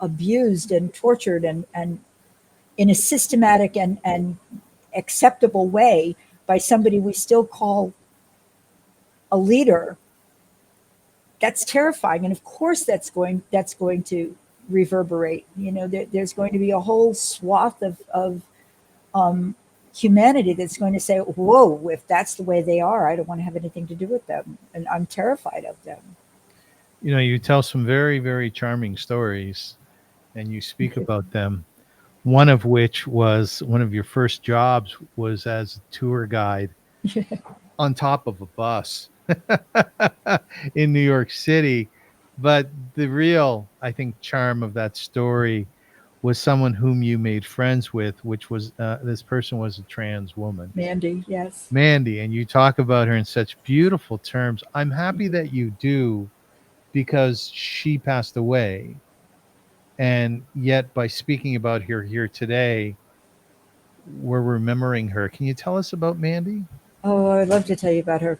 abused and tortured and in a systematic and acceptable way by somebody we still call a leader. That's terrifying, and of course that's going to reverberate. There's going to be a whole swath of humanity that's going to say, whoa, if that's the way they are, I don't want to have anything to do with them, and I'm terrified of them. You tell some very, very charming stories, and you speak about them. One of which was one of your first jobs was as a tour guide on top of a bus in New York City. But the real, I think, charm of that story was someone whom you made friends with, which was this person was a trans woman. Mandy, yes. Mandy, and you talk about her in such beautiful terms. I'm happy that you do, because she passed away. And yet, by speaking about her here today, we're remembering her. Can you tell us about Mandy? Oh, I'd love to tell you about her.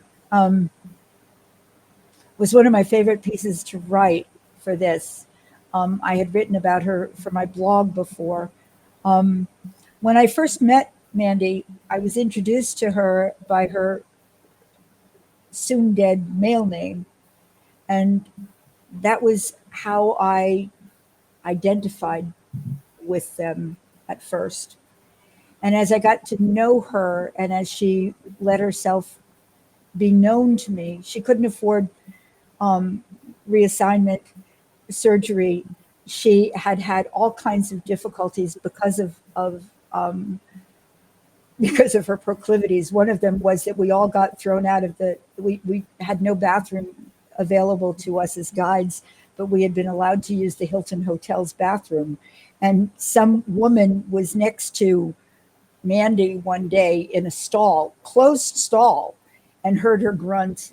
Was one of my favorite pieces to write for this. I had written about her for my blog before. When I first met Mandy, I was introduced to her by her soon dead male name. And that was how I identified with them at first. And as I got to know her, and as she let herself be known to me, she couldn't afford reassignment surgery. She had all kinds of difficulties because of her proclivities. One of them was that we all got thrown out of we had no bathroom available to us as guides, but we had been allowed to use the Hilton Hotel's bathroom. And some woman was next to Mandy one day in a stall, closed stall, and heard her grunt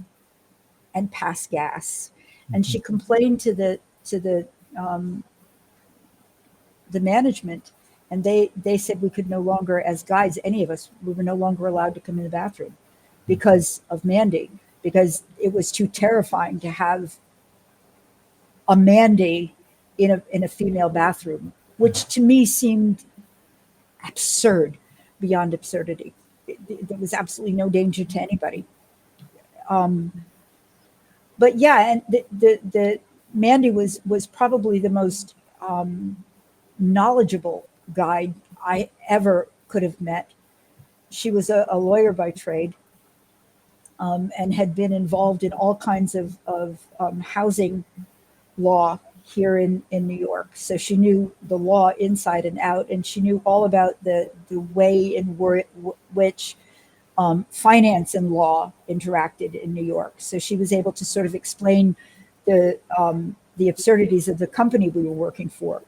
and pass gas. And she complained to the management, and they said we could no longer, as guides, any of us, we were no longer allowed to come in the bathroom because of Mandy, because it was too terrifying to have a Mandy in a female bathroom, which to me seemed absurd, beyond absurdity. There was absolutely no danger to anybody. But yeah, and the Mandy was probably the most knowledgeable guide I ever could have met. She was a lawyer by trade, and had been involved in all kinds of housing law here in New York. So she knew the law inside and out, and she knew all about the way in which finance and law interacted in New York. So she was able to sort of explain the absurdities of the company we were working for.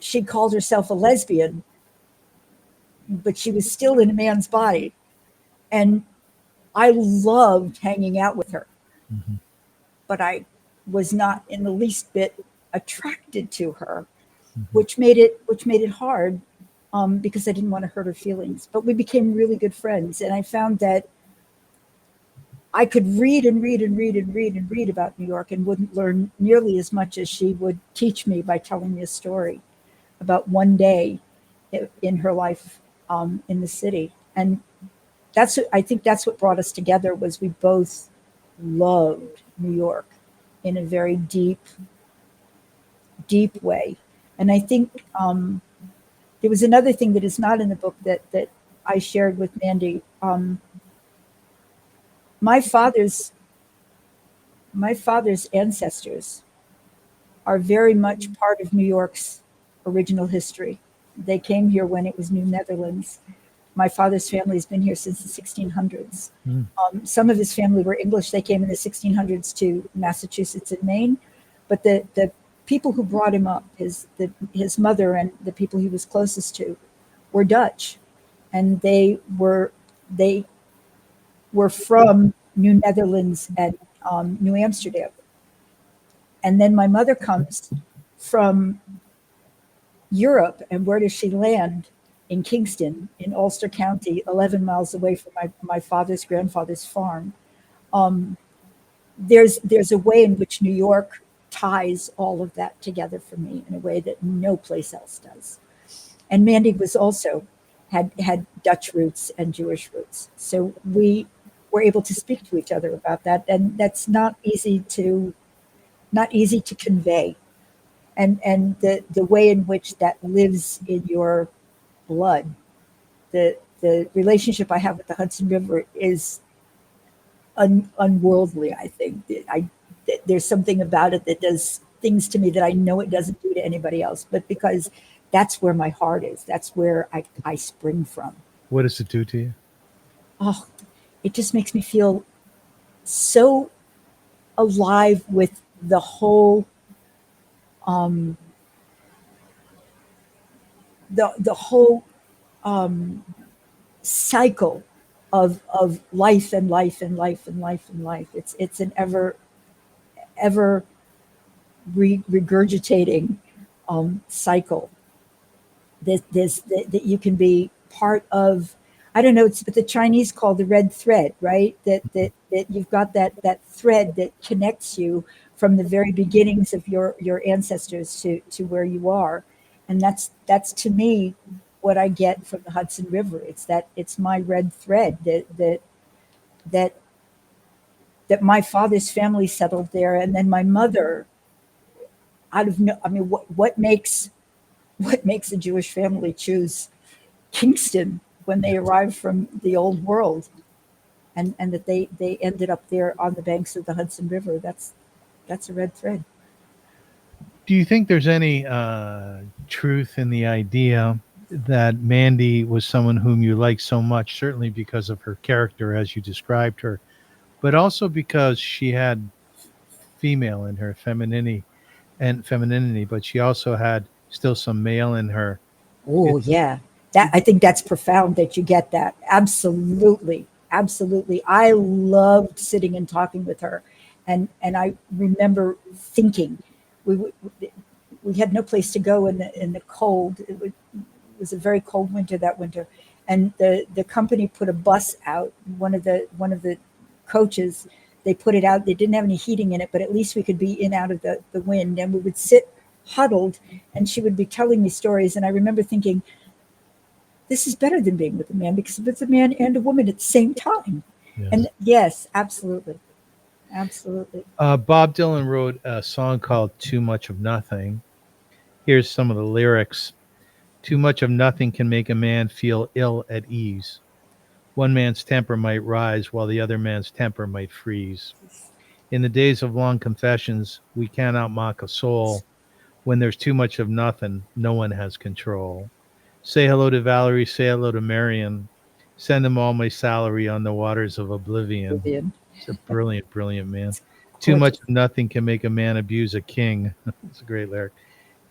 She called herself a lesbian, but she was still in a man's body. And I loved hanging out with her, but I was not in the least bit attracted to her, which made it hard, because I didn't want to hurt her feelings. But we became really good friends, and I found that I could read and read and read and read and read about New York and wouldn't learn nearly as much as she would teach me by telling me a story about one day in her life in the city. And I think that's what brought us together, was we both loved New York in a very deep way. And I think there was another thing that is not in the book that I shared with Mandy. My father's ancestors are very much part of New York's original history. They came here when it was New Netherlands. My father's family has been here since the 1600s. Mm. Some of his family were English. They came in the 1600s to Massachusetts and Maine. But the people who brought him up, his mother and the people he was closest to, were Dutch. And they were from New Netherlands and New Amsterdam. And then my mother comes from Europe. And where does she land? In Kingston, in Ulster County, 11 miles away from my father's grandfather's farm. There's a way in which New York ties all of that together for me in a way that no place else does. And Mandy was also had Dutch roots and Jewish roots. So we were able to speak to each other about that. And that's not easy to convey. And the way in which that lives in your blood. The relationship I have with the Hudson River is unworldly, I think. There's something about it that does things to me that I know it doesn't do to anybody else, but because that's where my heart is. That's where I spring from. What does it do to you? Oh, it just makes me feel so alive with the whole the whole cycle of life and life and life and life and life. It's an ever regurgitating cycle that you can be part of. I don't know. It's what the Chinese call the red thread, right? That you've got that thread that connects you from the very beginnings of your ancestors to where you are. And that's to me what I get from the Hudson River. It's my red thread that my father's family settled there, and then my mother. What makes a Jewish family choose Kingston when they arrived from the old world, and that they ended up there on the banks of the Hudson River? That's a red thread. Do you think there's any truth in the idea that Mandy was someone whom you liked so much, certainly because of her character as you described her, but also because she had female in her femininity, but she also had still some male in her? Oh, yeah. I think that's profound that you get that. Absolutely. Absolutely. I loved sitting and talking with her. And I remember thinking, we had no place to go in the cold. It was a very cold winter that winter, and the company put a bus out. One of the coaches, they put it out. They didn't have any heating in it, but at least we could be in out of the wind. And we would sit huddled, and she would be telling me stories. And I remember thinking, this is better than being with a man, because it's a man and a woman at the same time. Yes. And yes, absolutely. Absolutely. Bob Dylan wrote a song called Too Much of Nothing. Here's some of the lyrics. Too much of nothing can make a man feel ill at ease. One man's temper might rise while the other man's temper might freeze. In the days of long confessions, we cannot mock a soul. When there's too much of nothing, no one has control. Say hello to Valerie, say hello to Marion. Send them all my salary on the waters of oblivion. It's a brilliant, brilliant man. Too much of nothing can make a man abuse a king. It's a great lyric.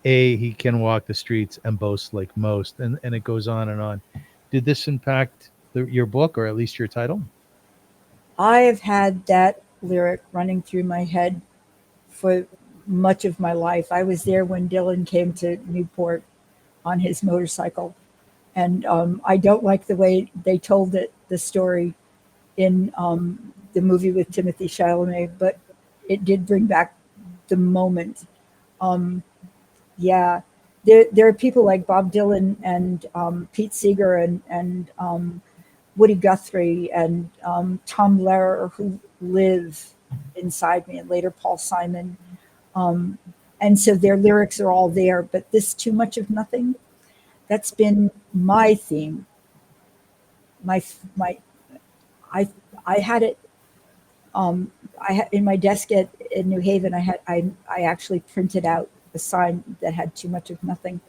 He can walk the streets and boast like most. And it goes on and on. Did this impact your book, or at least your title? I have had that lyric running through my head for much of my life. I was there when Dylan came to Newport on his motorcycle. And I don't like the way they told the story in the movie with Timothée Chalamet, but it did bring back the moment. Yeah, there are people like Bob Dylan and Pete Seeger and Woody Guthrie and Tom Lehrer, who live inside me, and later Paul Simon. And so their lyrics are all there, but this too much of nothing, that's been my theme. I had it. In my desk in New Haven. I actually printed out a sign that had too much of nothing,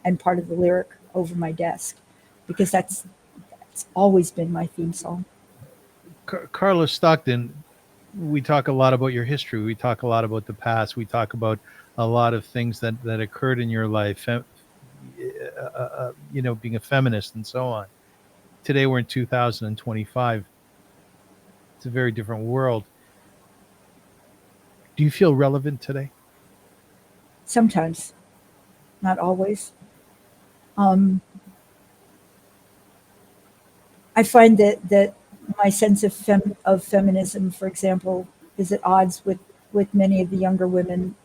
and part of the lyric over my desk, because that's always been my theme song. Carla Stockton, we talk a lot about your history. We talk a lot about the past. We talk about a lot of things that occurred in your life, being a feminist and so on. Today we're in 2025. It's a very different world. Do you feel relevant today? Sometimes, not always. I find that my sense of feminism, for example, is at odds with many of the younger women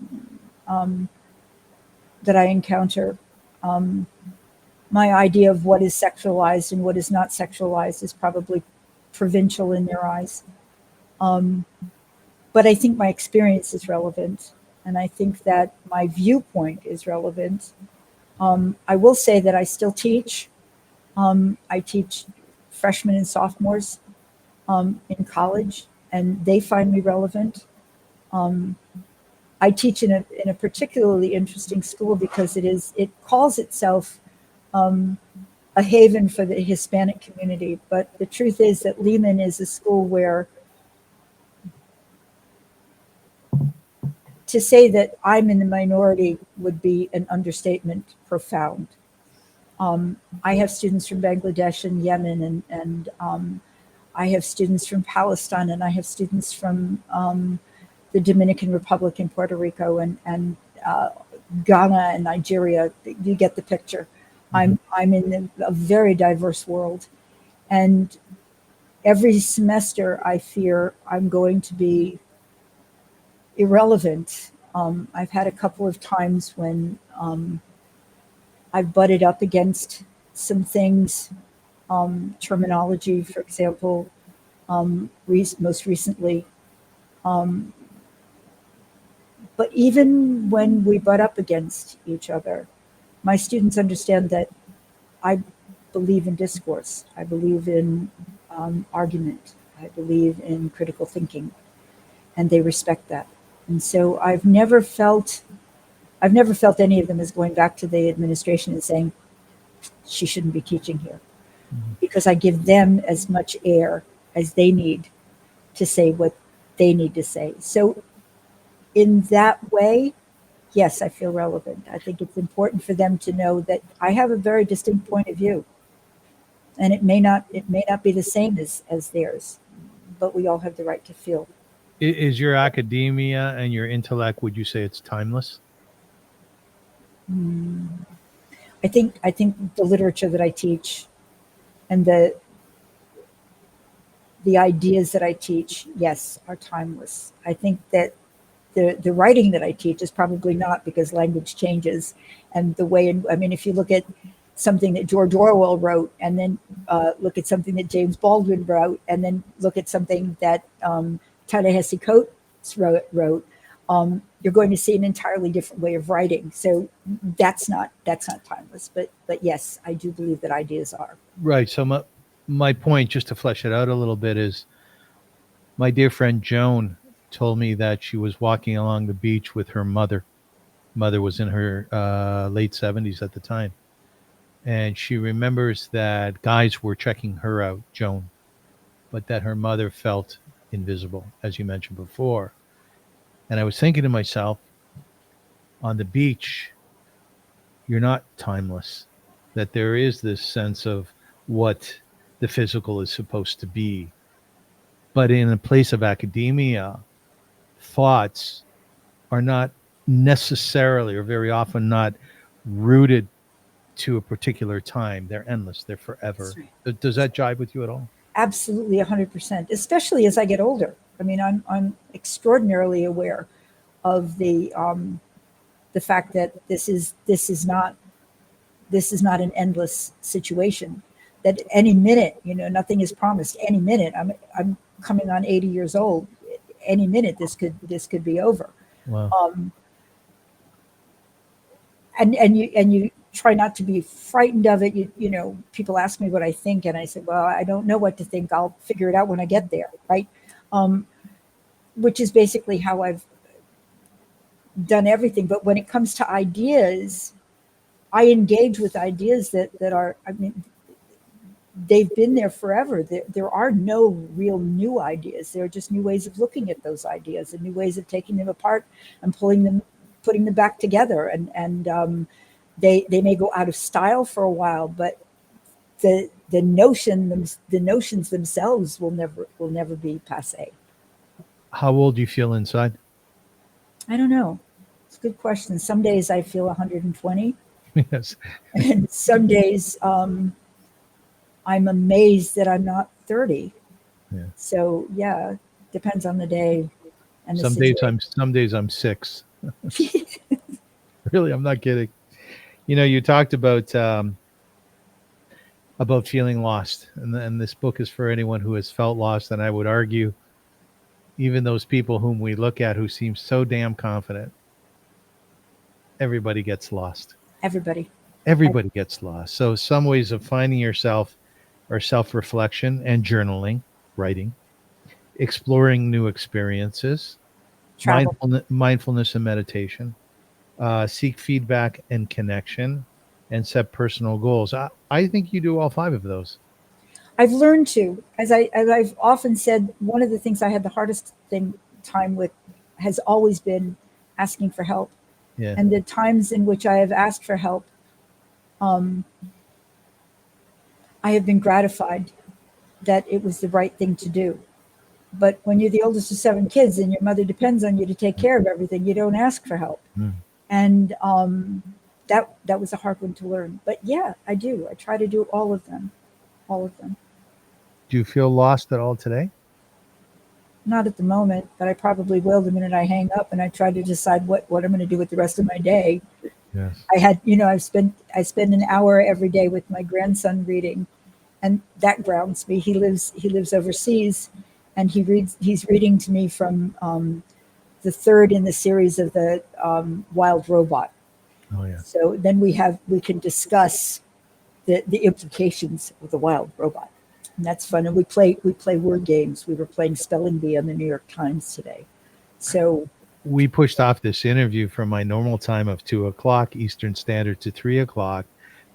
that I encounter. My idea of what is sexualized and what is not sexualized is probably provincial in their eyes. But I think my experience is relevant, and I think that my viewpoint is relevant. I will say that I still teach. I teach freshmen and sophomores in college, and they find me relevant. I teach in a particularly interesting school because it calls itself a haven for the Hispanic community. But the truth is that Lehman is a school where, to say that I'm in the minority would be an understatement profound. I have students from Bangladesh and Yemen, and I have students from Palestine, and I have students from the Dominican Republic and Puerto Rico and Ghana and Nigeria. You get the picture. I'm in a very diverse world, and every semester I fear I'm going to be irrelevant. I've had a couple of times when I've butted up against some things, terminology, for example, most recently. But even when we butt up against each other, my students understand that I believe in discourse. I believe in argument. I believe in critical thinking, and they respect that. And so I've never felt any of them as going back to the administration and saying, she shouldn't be teaching here, because I give them as much air as they need to say what they need to say. So in that way, yes, I feel relevant. I think it's important for them to know that I have a very distinct point of view, and it may not be the same as theirs, but we all have the right to feel. Is your academia and your intellect, would you say it's timeless? I think the literature that I teach and the ideas that I teach, yes, are timeless. I think that the writing that I teach is probably not, because language changes, and the way if you look at something that George Orwell wrote, and then look at something that James Baldwin wrote, and then look at something that Ta-Nehisi Coates wrote, you're going to see an entirely different way of writing. So that's not timeless. But yes, I do believe that ideas are. Right. So my point, just to flesh it out a little bit, is my dear friend Joan told me that she was walking along the beach with her mother. Mother was in her late 70s at the time. And she remembers that guys were checking her out, Joan, but that her mother felt invisible, as you mentioned before. And I was thinking to myself, on the beach, you're not timeless, that there is this sense of what the physical is supposed to be. But in a place of academia, thoughts are not necessarily, or very often not, rooted to a particular time. They're endless. They're forever. Right. Does that jive with you at all? Absolutely, 100%. Especially as I get older. I mean, I'm extraordinarily aware of the fact that this is not an endless situation. That any minute, nothing is promised. Any minute, I'm coming on 80 years old. Any minute, this could be over. Wow. And you try not to be frightened of it. People ask me what I think, and I said, well, I don't know what to think. I'll figure it out when I get there, right? Which is basically how I've done everything. But when it comes to ideas, I engage with ideas that are, I mean, they've been there forever. There are no real new ideas. There are just new ways of looking at those ideas and new ways of taking them apart and putting them back together. And they may go out of style for a while, but the notions themselves will never be passé. How old do you feel inside? I don't know. It's a good question. Some days I feel 120, Yes. and some days I'm amazed that I'm not 30. Yeah. So yeah, depends on the day and the Some days I'm 6. Really, I'm not kidding. You talked about feeling lost, and this book is for anyone who has felt lost. And I would argue, even those people whom we look at who seem so damn confident, everybody gets lost. Everybody gets lost. So some ways of finding yourself are self-reflection and journaling, writing, exploring new experiences, travel. mindfulness and meditation, seek feedback and connection, and set personal goals. I think you do all 5 of those. I've learned to, as I've often said, one of the things I had the hardest time with has always been asking for help. Yeah. And the times in which I have asked for help, I have been gratified that it was the right thing to do. But when you're the oldest of 7 kids and your mother depends on you to take care of everything, you don't ask for help. Mm. And that was a hard one to learn. But yeah, I do. I try to do all of them. Do you feel lost at all today? Not at the moment, but I probably will the minute I hang up and I try to decide what I'm going to do with the rest of my day. Yes. I spend an hour every day with my grandson reading, and that grounds me. He lives overseas, and he's reading to me from the 3rd in the series of the Wild Robot. Oh yeah. So then we can discuss the implications of the Wild Robot. And that's fun. And we play word games. We were playing Spelling Bee on the New York Times today. So we pushed off this interview from my normal time of 2:00 Eastern Standard to 3:00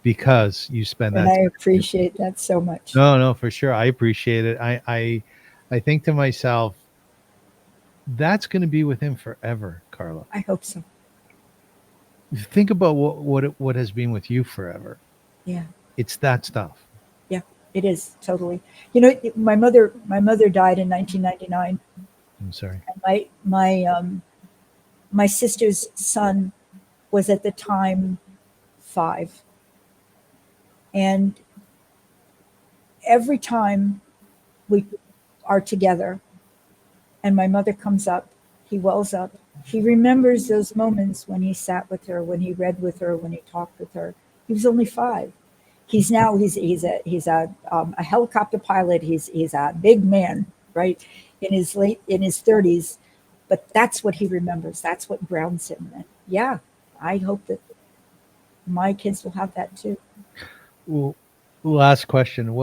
because you spend that. And I appreciate that so much. No, for sure. I appreciate it. I think to myself, that's going to be with him forever, Carla. I hope so. Think about what has been with you forever. Yeah. It's that stuff. Yeah, it is totally. My mother died in 1999. I'm sorry. And my sister's son was at the time 5. And every time we are together and my mother comes up, he wells up. He remembers those moments when he sat with her, when he read with her, when he talked with her. He was only 5. He's a helicopter pilot. He's a big man, right? In his 30s, but that's what he remembers. That's what grounds him. And yeah, I hope that my kids will have that too. Well, last question.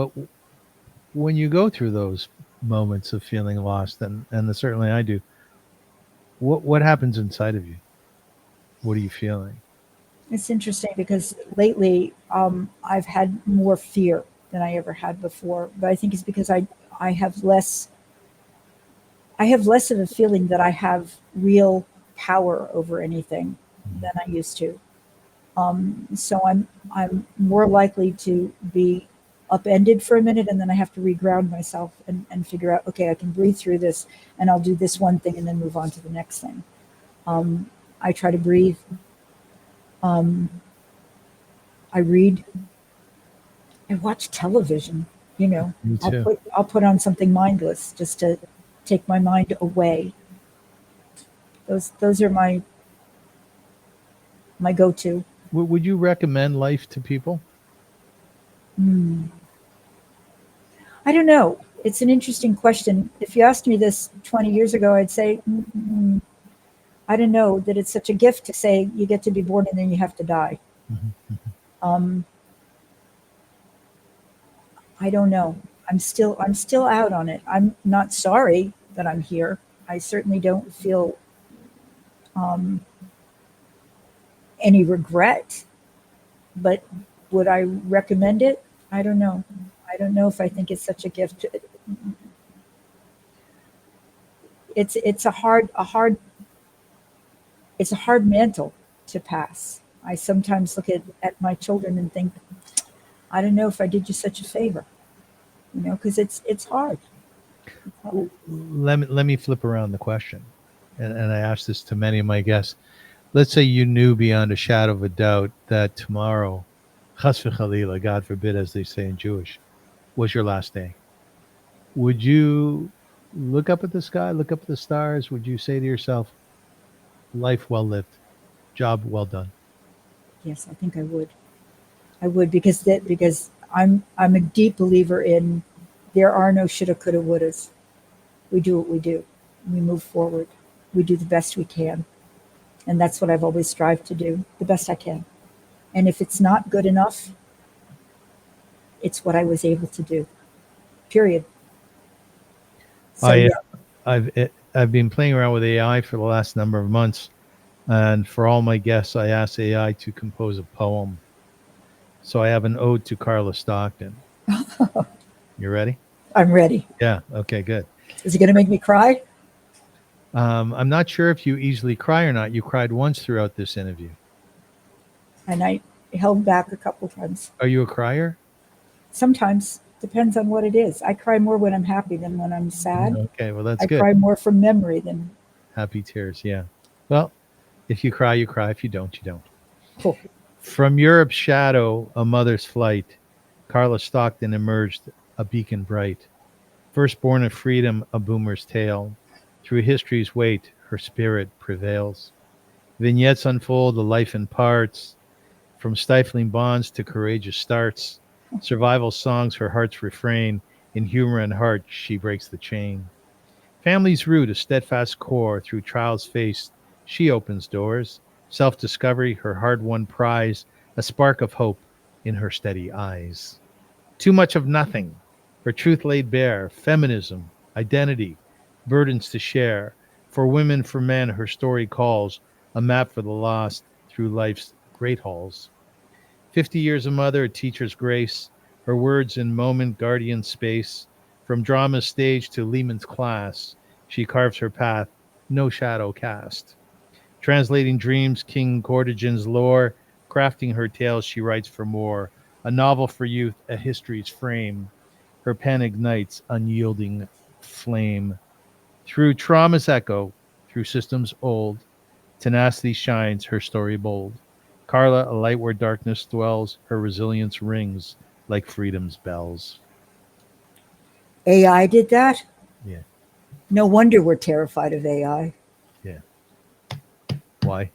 When you go through those moments of feeling lost, and certainly I do, what happens inside of you? What are you feeling? It's interesting because lately I've had more fear than I ever had before, but I think it's because I have less of a feeling that I have real power over anything than I used to. So I'm more likely to be upended for a minute, and then I have to reground myself and figure out, okay, I can breathe through this, and I'll do this one thing and then move on to the next thing. I try to breathe. I read. I watch television. Me too. I'll put on something mindless just to take my mind away. Those are my go-to. Would you recommend Life to people? I don't know. It's an interesting question. If you asked me this 20 years ago, I'd say, I don't know that it's such a gift to say you get to be born and then you have to die. I don't know. I'm still out on it. I'm not sorry that I'm here. I certainly don't feel any regret but would I recommend it? I don't know. I don't know if I think it's such a gift. It's a hard mantle to pass. I sometimes look at my children and think, I don't know if I did you such a favor, because it's hard. Let me flip around the question, and I ask this to many of my guests. Let's say you knew beyond a shadow of a doubt that tomorrow, chas v'chalila, God forbid, as they say in Jewish, was your last day. Would you look up at the sky, look up at the stars? Would you say to yourself, life well lived, job well done? Yes, I think I would. I would, because I'm a deep believer in there are no shoulda, coulda, wouldas. We do what we do. We move forward. We do the best we can. And that's what I've always strived to do, the best I can. And if it's not good enough, it's what I was able to do. Period. So yeah. I've been playing around with AI for the last number of months, and for all my guests, I asked AI to compose a poem. So I have an ode to Carla Stockton. You ready? I'm ready. Yeah. Okay. Good. Is it going to make me cry? I'm not sure if you easily cry or not. You cried once throughout this interview. And I held back a couple times. Are you a crier? Sometimes. Depends on what it is. I cry more when I'm happy than when I'm sad. Okay, well, that's I good. cry more from memory than Happy tears, yeah. Well, if you cry, you cry. If you don't, you don't. Cool. From Europe's shadow, a mother's flight, Carla Stockton emerged a beacon bright. Firstborn of freedom, a boomer's tale. Through history's weight, her spirit prevails. Vignettes unfold the life in parts, from stifling bonds to courageous starts. Survival songs, her heart's refrain. In humor and heart, she breaks the chain. Family's root, a steadfast core. Through trials faced, she opens doors. Self-discovery, her hard-won prize. A spark of hope in her steady eyes. Too much of nothing, her truth laid bare. Feminism, identity, burdens to share. For women, for men, her story calls. A map for the lost through life's great halls. 50 years a mother, a teacher's grace, her words in moment, guardian space. From drama's stage to Lehman's class, she carves her path, no shadow cast. Translating dreams, King Gordogan's lore, crafting her tales, she writes for more. A novel for youth, a history's frame. Her pen ignites unyielding flame. Through trauma's echo, through systems old, tenacity shines, her story bold. Carla, a light where darkness dwells, her resilience rings like freedom's bells. AI did that? Yeah. No wonder we're terrified of AI. Yeah. Why?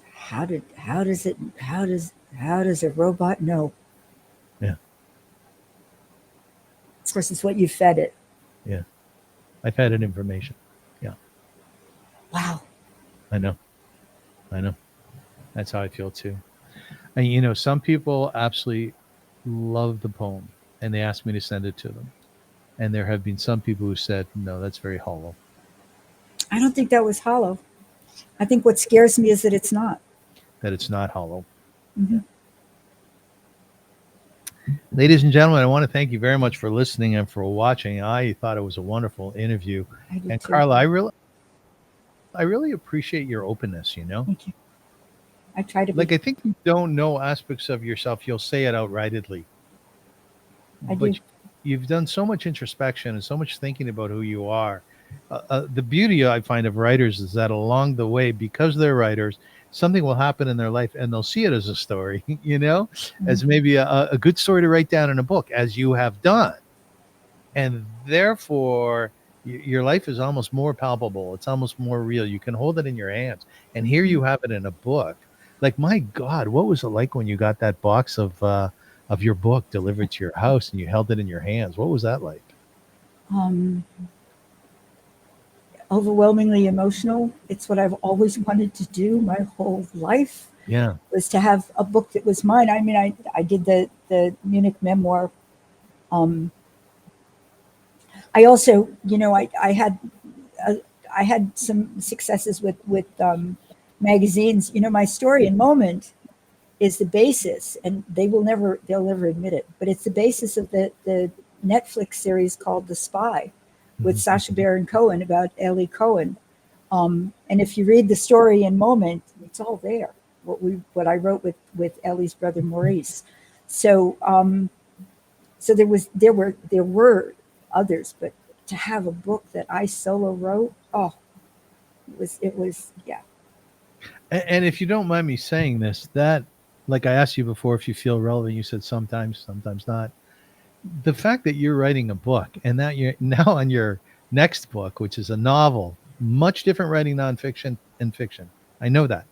How does a robot know? Yeah. Of course, it's what you fed it. Yeah. I've had it information. Yeah. Wow. I know. That's how I feel too. And some people absolutely love the poem and they asked me to send it to them. And there have been some people who said, no, that's very hollow. I don't think that was hollow. I think what scares me is that it's not. That it's not hollow. Mm-hmm. Yeah. Ladies and gentlemen, I want to thank you very much for listening and for watching. I thought it was a wonderful interview. I did and too. Carla, I really appreciate your openness, Thank you. I try to be. Like, I think you don't know aspects of yourself. You'll say it outrightedly. I But do. you've done so much introspection and so much thinking about who you are. The beauty I find of writers is that along the way, because they're writers, something will happen in their life and they'll see it as a story, as maybe a good story to write down in a book, as you have done. And therefore, your life is almost more palpable. It's almost more real. You can hold it in your hands. And here you have it in a book. Like, my God, what was it like when you got that box of your book delivered to your house and you held it in your hands? What was that like? Overwhelmingly emotional. It's what I've always wanted to do my whole life. Yeah. Was to have a book that was mine. I mean, I did the Munich memoir. I also, I had some successes with magazines. My story in Moment is the basis, and they'll never admit it, but it's the basis of the Netflix series called The Spy with Sacha Baron Cohen about Ellie Cohen. And if you read the story in Moment, it's all there. What I wrote with Ellie's brother Maurice. So so there were others, but to have a book that I solo wrote, it was yeah. And if you don't mind me saying this, that, like I asked you before, if you feel relevant, you said sometimes not. The fact that you're writing a book and that you're now on your next book, which is a novel, much different writing nonfiction and fiction. I know that.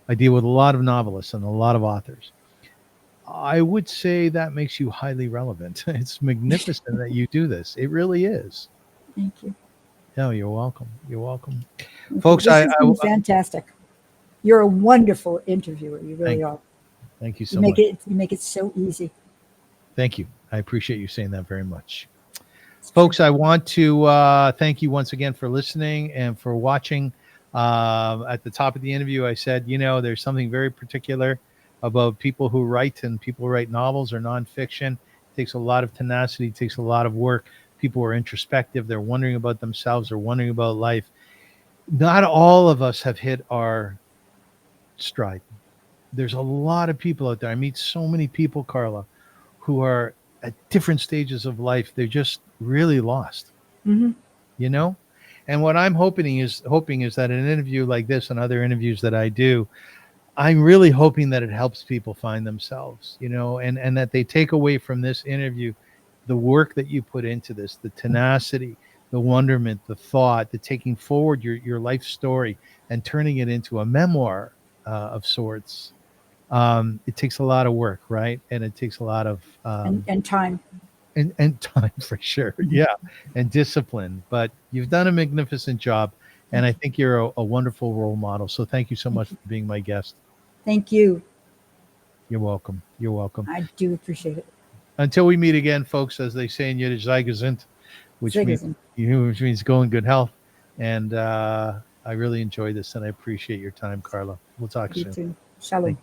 I deal with a lot of novelists and a lot of authors. I would say that makes you highly relevant. It's magnificent that you do this. It really is. Thank you. No, you're welcome. You're welcome. Thank Folks, you. This has been fantastic. You're a wonderful interviewer. You really are. Thank you so much. You make it so easy. Thank you. I appreciate you saying that very much. Folks, I want to thank you once again for listening and for watching. At the top of the interview, I said, there's something very particular about people who write novels or nonfiction. It takes a lot of tenacity. It takes a lot of work. People are introspective. They're wondering about themselves. They're wondering about life. Not all of us have hit our stride. There's a lot of people out there. I meet so many people, Carla, who are at different stages of life. They're just really lost, And what I'm hoping is that an interview like this and other interviews that I do, I'm really hoping that it helps people find themselves, and that they take away from this interview the work that you put into this, the tenacity, the wonderment, the thought, the taking forward your life story and turning it into a memoir of sorts. It takes a lot of work, right? And it takes a lot of and time. And time for sure. Yeah. And discipline. But you've done a magnificent job. And I think you're a wonderful role model. So thank you so much for being my guest. Thank you. You're welcome. You're welcome. I do appreciate it. Until we meet again, folks, as they say in Yiddish, sei gesund, which means go in good health. And I really enjoyed this, and I appreciate your time, Carla. We'll talk soon. You too. Shalom.